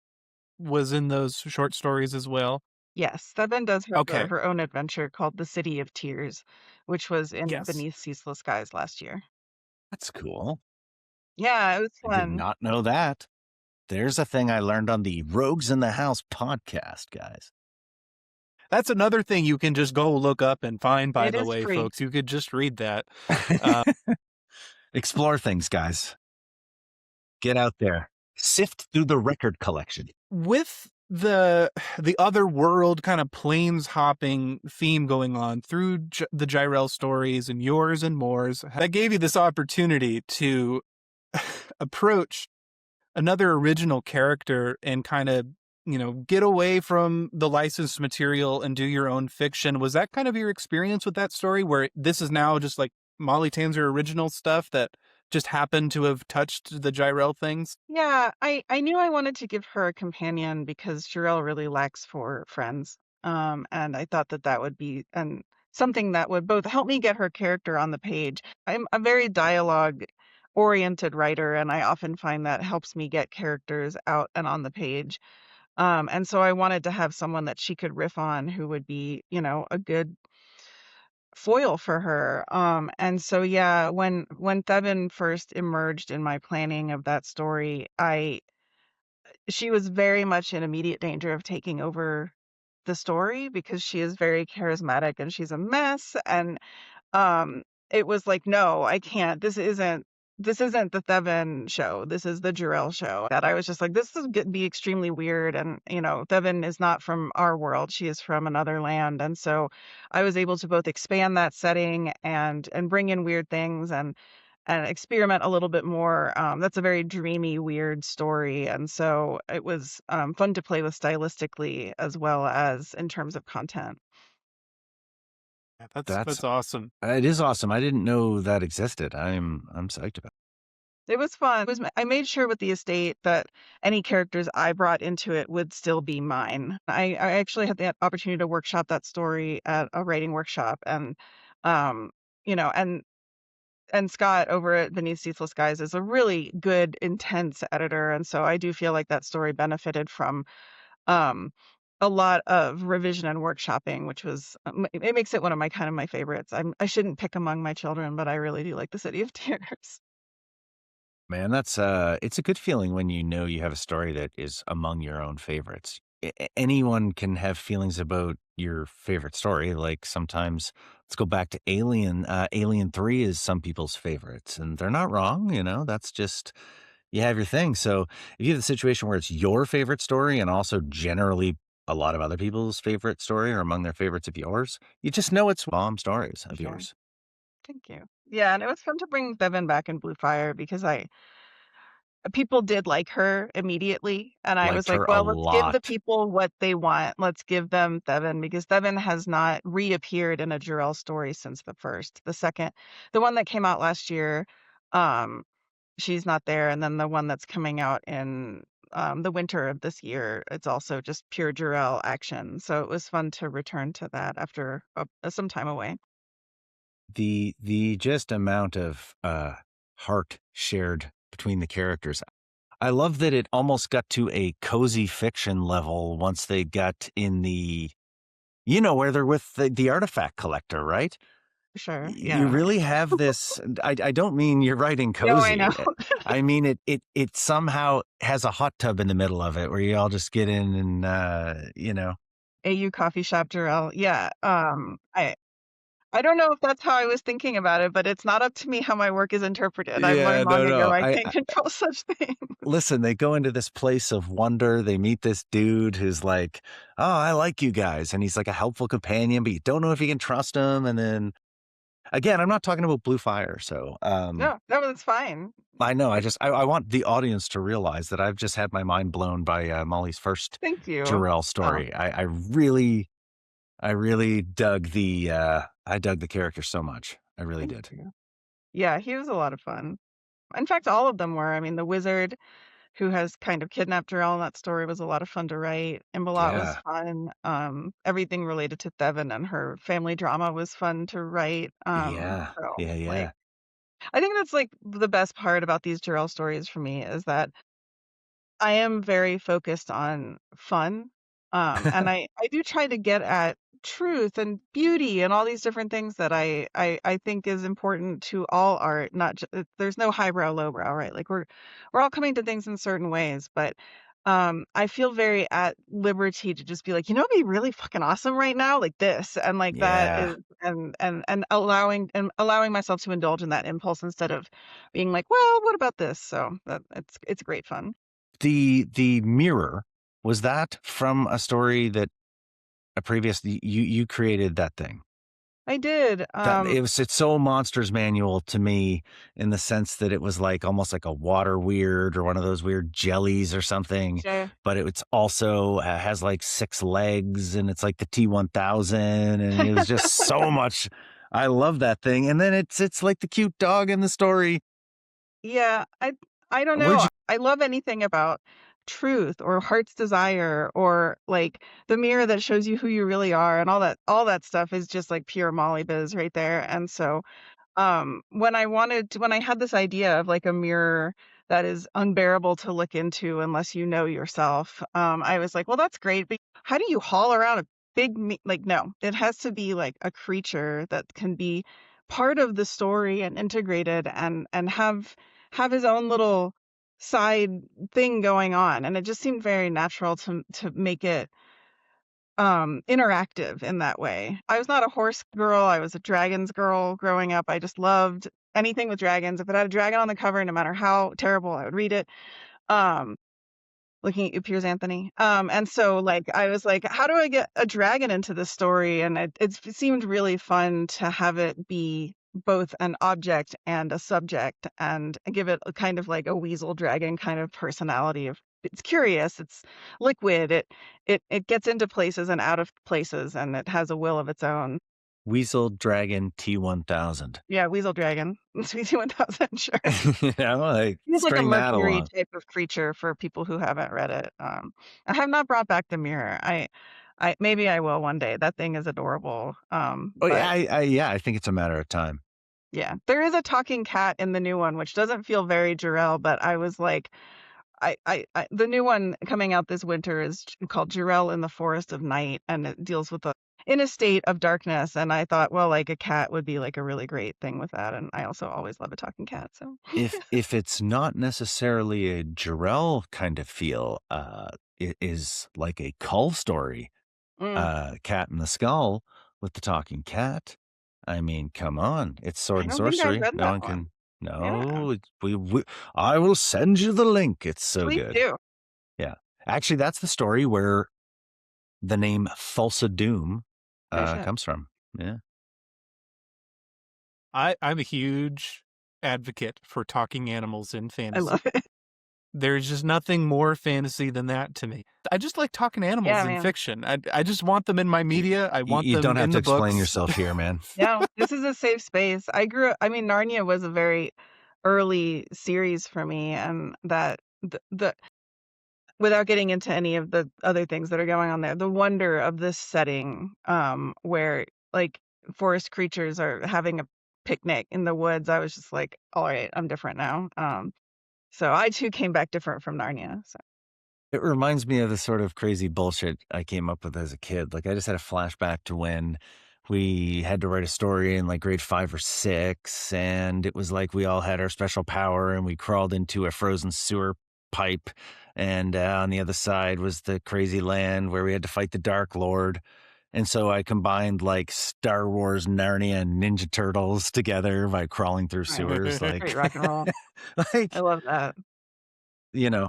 was in those short stories as well. Yes, Thebin does have Okay. her own adventure called The City of Tears, which was in Yes. Beneath Ceaseless Skies last year. That's cool. Yeah, it was I did fun. not know that. There's a thing I learned on the Rogues in the House podcast, guys. That's another thing you can just go look up and find, by It the is way, free. folks. You could just read that. Uh, Explore things, guys. Get out there. Sift through the record collection. with the other world kind of planes hopping theme going on through the Gyrell stories and yours and more's, that gave you this opportunity to approach another original character and kind of, get away from the licensed material and do your own fiction. Was that kind of your experience with that story, where this is now just like Molly Tanzer original stuff that just happened to have touched the Gyrell things? Yeah, I knew I wanted to give her a companion because Jarell really lacks for friends. And I thought that that would be something that would both help me get her character on the page. I'm a very dialogue oriented writer, and I often find that helps me get characters out and on the page. And so I wanted to have someone that she could riff on who would be, a good foil for her. And so yeah, when Thevin first emerged in my planning of that story, I she was very much in immediate danger of taking over the story because she is very charismatic and she's a mess. And um, it was like, "No, I can't. This isn't the Thevin show. This is the Jarell show." That I was just like, "This is gonna be extremely weird." And Thevin is not from our world. She is from another land. And so I was able to both expand that setting and bring in weird things and experiment a little bit more. That's a very dreamy, weird story. And so it was fun to play with stylistically as well as in terms of content. Yeah, that's That's awesome. it is awesome. I didn't know that existed. I'm psyched about It was fun. I made sure with the estate that any characters I brought into it would still be mine. I actually had the opportunity to workshop that story at a writing workshop, and um, you know, and Scott over at Beneath Ceaseless Skies is a really good, intense editor, and so I do feel like that story benefited from um a lot of revision and workshopping, which was it makes it one of my favorites. I shouldn't pick among my children, but I really do like the City of Tears. Man, that's it's a good feeling when you know you have a story that is among your own favorites. Anyone can have feelings about your favorite story. Like sometimes, let's go back to Alien. Alien 3 is some people's favorites, and they're not wrong. That's just you have your thing. So if you have the situation where it's your favorite story and also generally a lot of other people's favorite story or among their favorites of yours, you just know it's bomb stories of Sure. yours. Thank you. Yeah, and it was fun to bring Bevan back in Blue Fire because I people did like her immediately, and I was Liked like, her a "Well, let's give the lot. people what they want. Let's give them Bevan," because Bevan has not reappeared in a Jarell story since the first. The one that came out last year, um, she's not there, and then the one that's coming out in the winter of this year, it's also just pure Jarell action. So it was fun to return to that after some time away. The just amount of heart shared between the characters. I love that it almost got to a cozy fiction level once they got in the where they're with the artifact collector, right? Sure. You Yeah. really have this. I don't mean you're writing No, I know. cozy. I mean it somehow has a hot tub in the middle of it where you all just get in and AU coffee shop Jarrell. Yeah. I don't know if that's how I was thinking about it, but it's not up to me how my work is interpreted. I've yeah, learned long no, ago no. I I can't control such things. listen, they go into this place of wonder. They meet this dude who's like, "Oh, I like you guys," and he's like a helpful companion, but you don't know if you can trust him. And then again, I'm not talking about Blue Fire, so No, no, it's fine. I know. It's I want the audience to realize that I've just had my mind blown by Molly's first thank you. Jarrell Oh, story. I really dug I dug the character so much. I really thank did. you. Yeah, he was a lot of fun. In fact, all of them were. I mean, the wizard who has kind of kidnapped Jarell in that story was a lot of fun to write. Imbalot was Yeah. fun. Everything related to Thevin and her family drama was fun to write. Yeah. So Yeah, like yeah. I think that's like the best part about these Jarell stories for me is that I am very focused on fun. And I do try to get at truth and beauty and all these different things that I think is important to all art. Not just, there's no highbrow, lowbrow, right? Like we're all coming to things in certain ways, but I feel very at liberty to just be like, it'd be really fucking awesome right now, like this, and like that Yeah. is, and allowing myself to indulge in that impulse instead of being like, well, what about this? So that it's great fun. The mirror, was that from a story that a previous you created that thing? I did. That it's so Monsters Manual to me in the sense that it was like almost like a water weird or one of those weird jellies or something, Shay. but it's also has like 6 legs and it's like the T-1000 and it was just so much. I love that thing. And then it's like the cute dog in the story. Yeah, I don't Where'd know. you I love anything about truth or heart's desire or like the mirror that shows you who you really are and all that stuff is just like pure Molly biz right there. And so when I had this idea of like a mirror that is unbearable to look into unless you know yourself, I was like, well, that's great, but how do you haul around a like, no, it has to be like a creature that can be part of the story and integrated and have his own little side thing going on. And it just seemed very natural to make it interactive in that way. I was not a horse girl, I was a dragons girl growing up. I just loved anything with dragons. If it had a dragon on the cover, no matter how terrible, I would read it. Um, looking at you, Piers Anthony. And so like I was like, how do I get a dragon into this story? And it seemed really fun to have it be both an object and a subject and give it a kind of like a weasel dragon kind of personality of it's curious, it's liquid, it gets into places and out of places and it has a will of its own. Weasel Dragon T-1000? Yeah, weasel dragon. Sweetie 1000, sure. Like He's like a string that Mercury along. type of creature for people who haven't read it. I have not brought back the mirror. I maybe I will one day. That thing is adorable. Oh yeah, But yeah, I think it's a matter of time. yeah, there is a talking cat in the new one, which doesn't feel very Jarell, but I was like, the new one coming out this winter is called Jarell in the Forest of Night, and it deals with a in a state of darkness. And I thought, well, like a cat would be like a really great thing with that. And I also always love a talking cat. So If it's not necessarily a Jarell kind of feel, it is like a Cull story, mm, Cat in the Skull with the talking cat. I mean, come on, it's sword I and don't think I've sorcery. read No that one one. can. Yeah, No, I will send you the link. It's so please good. do. Yeah, actually, that's the story where the name Thulsa Doom No shit. comes from. Yeah. I'm a huge advocate for talking animals in I love fantasy. it. There's just nothing more fantasy than that to me. I just like talking animals Yeah, in man. fiction. I just want them in my media. I want You don't them have in to the explain books. yourself here, man. No, this is a safe space. I mean, Narnia was a very early series for me, and that the without getting into any of the other things that are going on there, the wonder of this setting, where like forest creatures are having a picnic in the woods, I was just like, all right, I'm different now. So I too came back different from Narnia. So It reminds me of the sort of crazy bullshit I came up with as a kid. Like I just had a flashback to when we had to write a story in like grade 5 or 6, and it was like we all had our special power, and we crawled into a frozen sewer pipe, and on the other side was the crazy land where we had to fight the Dark Lord. And so I combined like Star Wars, Narnia, and Ninja Turtles together by crawling through Nice. sewers. Great Like, rock and roll. I like, love that.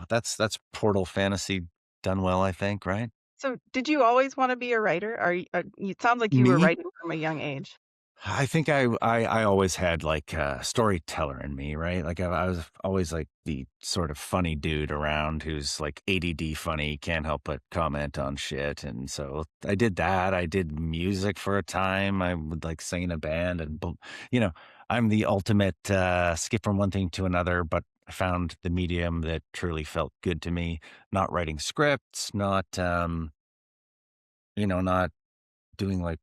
that's Portal fantasy done well, I think, right? So, did you always wanna be a writer? It sounds like you were Me? writing from a young age. I think I always had like a storyteller in me, right? Like I was always like the sort of funny dude around who's like ADD funny, can't help but comment on shit. And so I did that. I did music for a time. I would like sing in a band, and you know, I'm the ultimate skip from one thing to another, but I found the medium that truly felt good to me. Not writing scripts, not doing like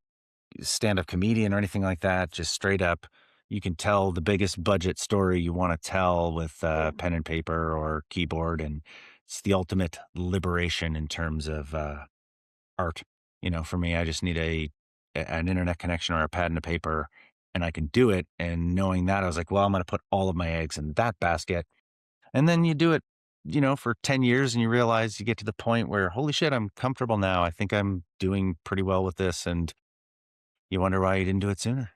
stand-up comedian or anything like that, just straight up, you can tell the biggest budget story you want to tell with Yeah, pen and paper or keyboard, and it's the ultimate liberation in terms of art. For me, I just need an internet connection or a pad and a paper, and I can do it. And knowing that, I was like, well, I'm going to put all of my eggs in that basket. And then you do it, for 10 years, and you realize you get to the point where, holy shit, I'm comfortable now. I think I'm doing pretty well with this. And you wonder why you didn't do it sooner.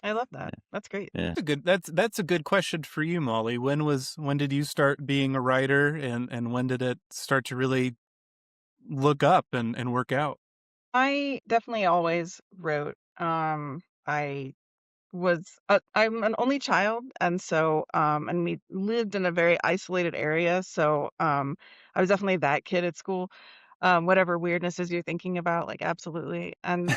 I love that. That's great. Yeah. That's a good question for you, Molly. When did you start being a writer, and when did it start to really look up and work out? I definitely always wrote. I I'm an only child, and so, and we lived in a very isolated area, so, I was definitely that kid at school. Whatever weirdnesses you're thinking about, like, absolutely. And,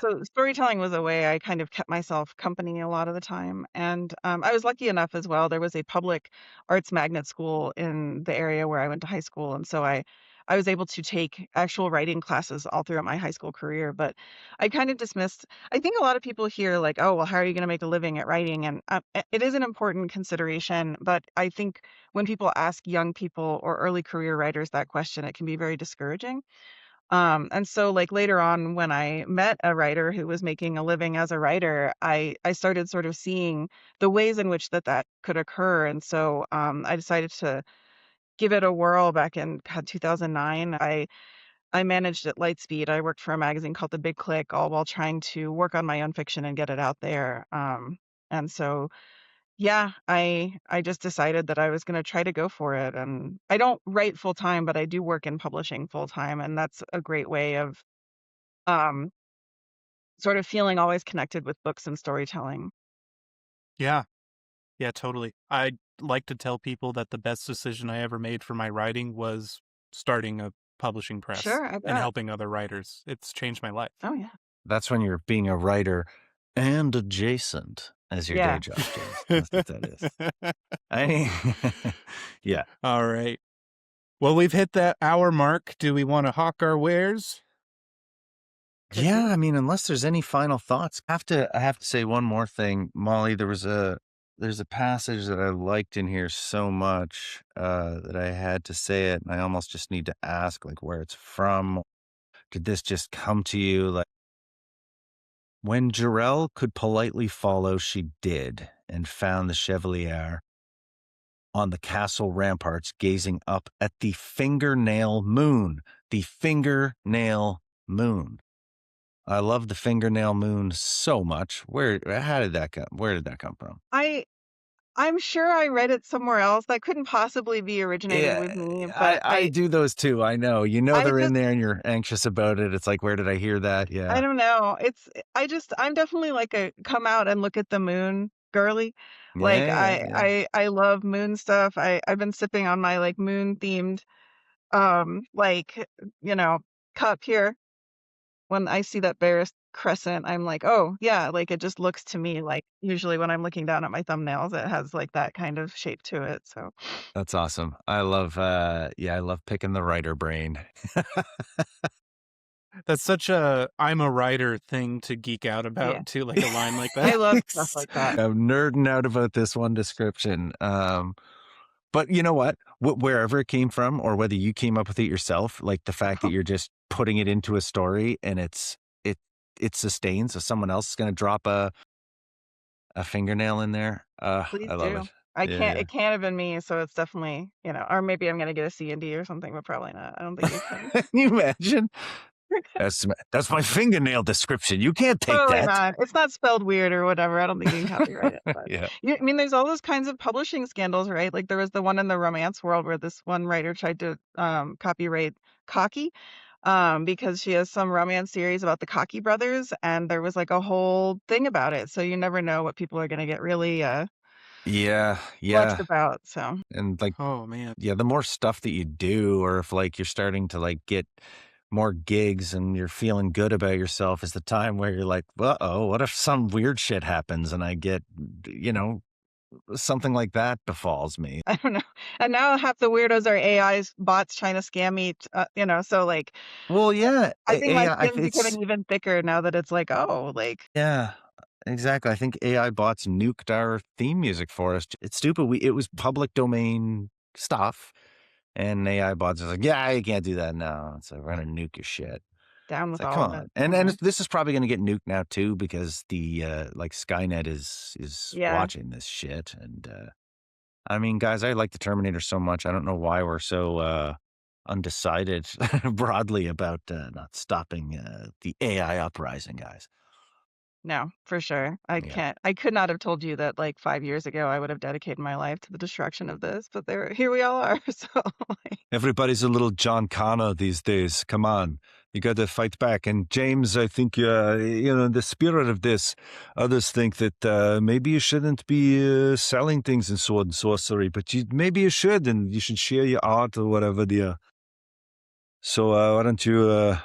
so storytelling was a way I kind of kept myself company a lot of the time. And, I was lucky enough as well. There was a public arts magnet school in the area where I went to high school, and so I was able to take actual writing classes all throughout my high school career. But I kind of dismissed. I think a lot of people hear like, "Oh, well, how are you going to make a living at writing?" And it is an important consideration. But I think when people ask young people or early career writers that question, it can be very discouraging. And so like later on when I met a writer who was making a living as a writer, I started sort of seeing the ways in which that could occur. And so I decided to give it a whirl back in God, 2009. I managed at Lightspeed. I worked for a magazine called The Big Click, all while trying to work on my own fiction and get it out there. And so yeah, I just decided that I was gonna try to go for it, and I don't write full time, but I do work in publishing full time, and that's a great way of, um, sort of feeling always connected with books and storytelling. Yeah. Yeah, totally. I like to tell people that the best decision I ever made for my writing was starting a publishing press Sure, I and bet. helping other writers. It's changed my life. Oh, yeah. That's when you're being a writer and adjacent as your day Yeah. job, James. That's what that is. I yeah. All right. Well, we've hit that hour mark. Do we want to hawk our wares? Could Yeah, do. I mean, unless there's any final thoughts. I have to say one more thing, Molly. There's a passage that I liked in here so much that I had to say it, and I almost just need to ask like where it's from. Did this just come to you? Like, when Jarell could politely follow, she did, and found the Chevalier on the castle ramparts gazing up at the fingernail moon. The fingernail moon. I love the fingernail moon so much. How did that come? Where did that come from? I I'm sure I read it somewhere else. That couldn't possibly be originated Yeah, with me, I, but I do those too. I know. I They're in just there and you're anxious about it. It's like, where did I hear that? I Yeah. don't know. I'm definitely like a come out and look at the moon girly. Like Yeah, yeah, yeah. I love moon stuff. I've been sipping on my like moon themed like you know cup here. When I see that Barris crescent, I'm like, "Oh, yeah," like it just looks to me like usually when I'm looking down at my thumbnails it has like that kind of shape to it. So, That's awesome. I love picking the writer brain. That's such a I'm a writer thing to geek out yeah. about too, like a line like I that. love stuff like that. I'm nerding out about this one description. But you know what? Wherever it came from, or whether you came up with it yourself, like the fact that you're just putting it into a story and it sustains. If someone else is going to drop a fingernail in there, Please I love it. do. I can't Yeah. it can't have been me, so it's definitely, or maybe I'm gonna get a C and D or something, but probably not. I don't think you can. Can you imagine? That's my fingernail description. You can't take Totally that. not. It's not spelled weird or whatever. I don't think you can copyright it, but Yeah. I mean, there's all those kinds of publishing scandals, right? Like there was the one in the romance world where this one writer tried to copyright Cocky because she has some romance series about the Cocky brothers, and there was like a whole thing about it. So you never know what people are going to get really Yeah. flexed Yeah. about. So And like, Oh man. yeah, the more stuff that you do, or if like you're starting to like get more gigs and you're feeling good about yourself, is the time where you're like, uh-oh, what if some weird shit happens and I get, you know, something like that befalls me? I don't know. And now half the weirdos are AIs, bots trying to scam me. So like Well, yeah, I think my AI, skin's becoming even thicker now that it's like, oh, like yeah, exactly. I think AI bots nuked our theme music for us. It's stupid. It was public domain stuff, and AI bots are like, yeah, you can't do that now. So we're gonna nuke your shit. down It's with like, come all of it. on. And Mhm. this is probably gonna get nuked now too because the like Skynet is Yeah. watching this shit. And I mean, guys, I like the Terminator so much. I don't know why we're so undecided broadly about not stopping the AI uprising, guys. No, for sure. Yeah. I could not have told you that like 5 years ago I would have dedicated my life to the destruction of this, but here we all are. So like, Everybody's a little John Connor these days. Come on. You got to fight back. And James, I think, in the spirit of this, others think that maybe you shouldn't be selling things in sword and sorcery, but maybe you should, and you should share your art or whatever, dear. So why don't you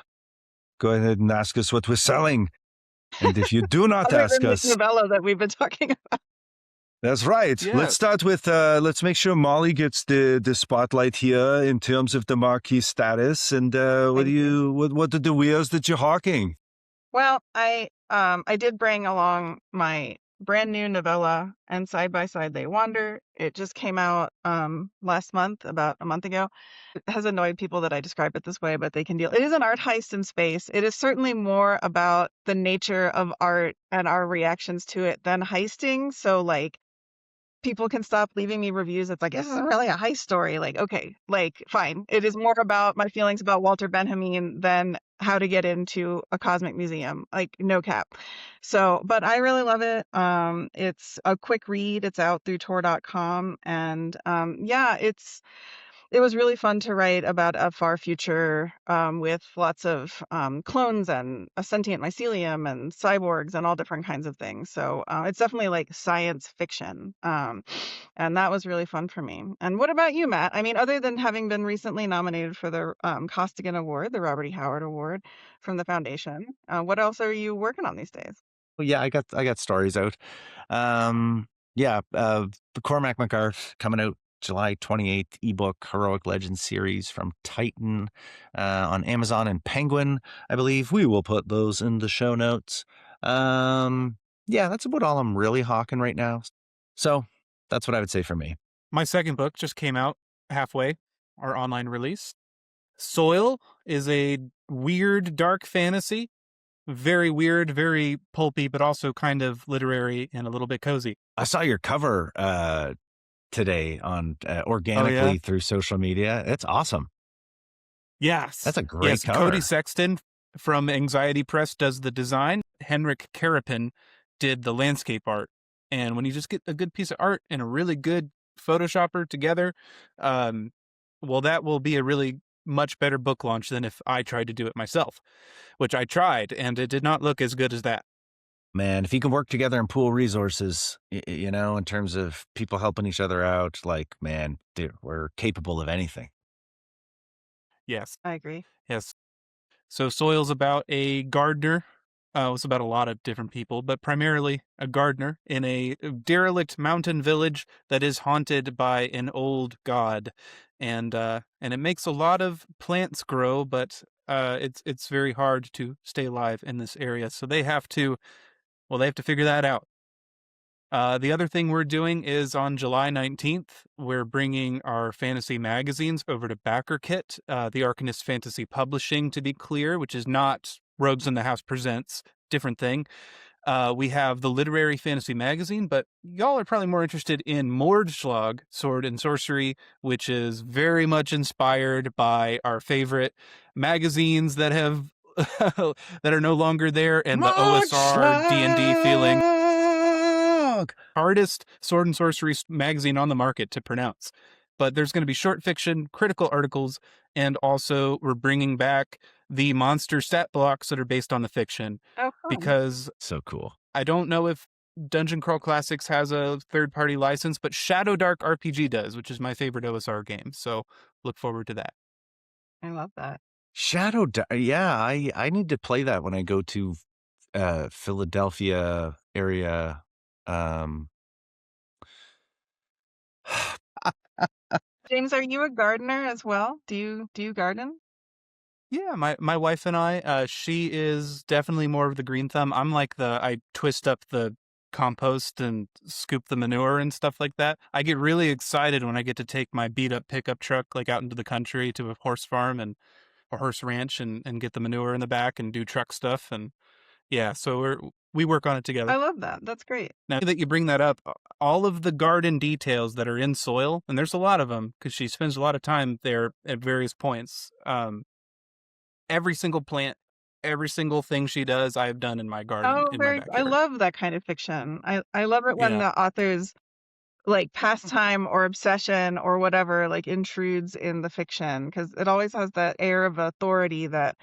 go ahead and ask us what we're selling? And if you do not other ask than this us, novella that we've been talking about. that's right. Let's Yeah. start with let's make sure Molly gets the spotlight here in terms of the marquee status. And Thank you. what are the wares that you're hawking? Well, I did bring along my brand new novella and Side by Side They Wander. It just came out last month, about a month ago. It has annoyed people that I describe it this way, but they can deal. It is an art heist in space. It is certainly more about the nature of art and our reactions to it than heisting. So like people can stop leaving me reviews. It's like, this isn't really a heist story. Like, okay, like, fine. It is more about my feelings about Walter Benjamin than how to get into a cosmic museum. Like, no cap. So, but I really love it. It's a quick read. It's out through Tor.com. And yeah, it was really fun to write about a far future with lots of clones and a sentient mycelium and cyborgs and all different kinds of things. So it's definitely like science fiction. And that was really fun for me. And what about you, Matt? I mean, other than having been recently nominated for the Costigan Award, the Robert E. Howard Award from the Foundation, what else are you working on these days? Well, yeah, I got stories out. Yeah, the Cormac McCart coming out July 28th, ebook Heroic Legends series from Titan on Amazon and Penguin, I believe. We will put those in the show notes. Yeah, that's about all I'm really hawking right now. So that's what I would say for me. My second book just came out halfway, our online release. Soil is a weird dark fantasy. Very weird, very pulpy, but also kind of literary and a little bit cozy. I saw your cover today on Oh yeah. organically through social media. It's awesome. That's Yes. a great Yes. Cody cover. Sexton from Anxiety Press does the design. Henrik Carapin did the landscape art. And when you just get a good piece of art and a really good Photoshopper together, um, well, that will be a really much better book launch than if I tried to do it myself, which I tried, and it did not look as good as that. Man, if you can work together and pool resources, in terms of people helping each other out, like, man, dude, we're capable of anything. Yes. I agree. Yes. So Soil's about a gardener. It's about a lot of different people, but primarily a gardener in a derelict mountain village that is haunted by an old god, and it makes a lot of plants grow, but it's very hard to stay alive in this area. So they have to figure that out. The other thing we're doing is on July 19th, we're bringing our fantasy magazines over to BackerKit, the Arcanist Fantasy Publishing, to be clear, which is not Rogues in the House Presents. different thing. We have the Literary Fantasy Magazine, but y'all are probably more interested in Mordschlag, Sword and Sorcery, which is very much inspired by our favorite magazines that have that are no longer there, and the OSR D&D feeling. Mudslug! Hardest sword and sorcery magazine on the market to pronounce. But there's going to be short fiction, critical articles, and also we're bringing back the monster stat blocks that are based on the fiction, Oh, fun. because So cool. I don't know if Dungeon Crawl Classics has a third-party license, but Shadow Dark RPG does, which is my favorite OSR game. So look forward to that. I love that. Yeah, I need to play that when I go to Philadelphia area. Um, James, are you a gardener as well? Do you garden? Yeah, my wife and I, she is definitely more of the green thumb. I'm like I twist up the compost and scoop the manure and stuff like that. I get really excited when I get to take my beat up pickup truck like out into the country to a horse farm and a horse ranch and get the manure in the back and do truck stuff. And yeah, so we work on it I together. love that. That's great. Now that you bring that up, all of the garden details that are in soil, and there's a lot of them because she spends a lot of time there at various points. Every single plant, every single thing she does, I have done in my garden Oh, in my very I backyard. love that kind of fiction. I love it when Yeah. the author's like pastime or obsession or whatever like intrudes in the fiction because it always has that air of authority that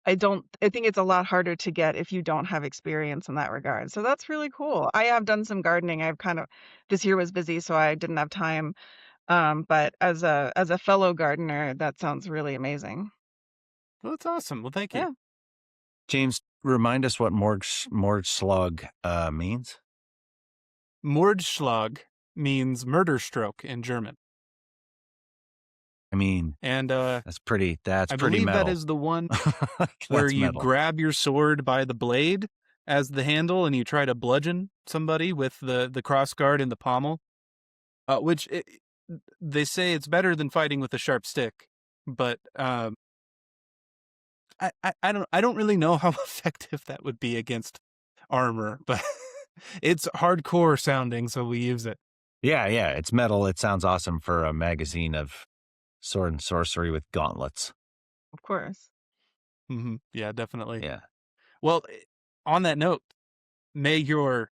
I think it's a lot harder to get if you don't have experience in that regard. So that's really cool. I have done some gardening. I've kind of this year was busy, so I didn't have time. But as a fellow gardener, that sounds really amazing. Well, that's awesome. Well, thank you. Yeah. James, remind us what Mordslug means. Mordschlag means murder stroke in German. I mean, And that's pretty I believe that metal. is the one where That's you metal. grab your sword by the blade as the handle and you try to bludgeon somebody with the crossguard in the pommel, which they say it's better than fighting with a sharp stick. But I don't really know how effective that would be against armor, but it's hardcore sounding, so we use it. Yeah, yeah, it's metal. It sounds awesome for a magazine of sword and sorcery with gauntlets. Of course. Yeah, definitely. Yeah. Well, on that note, may your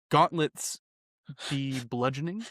gauntlets be bludgeoning.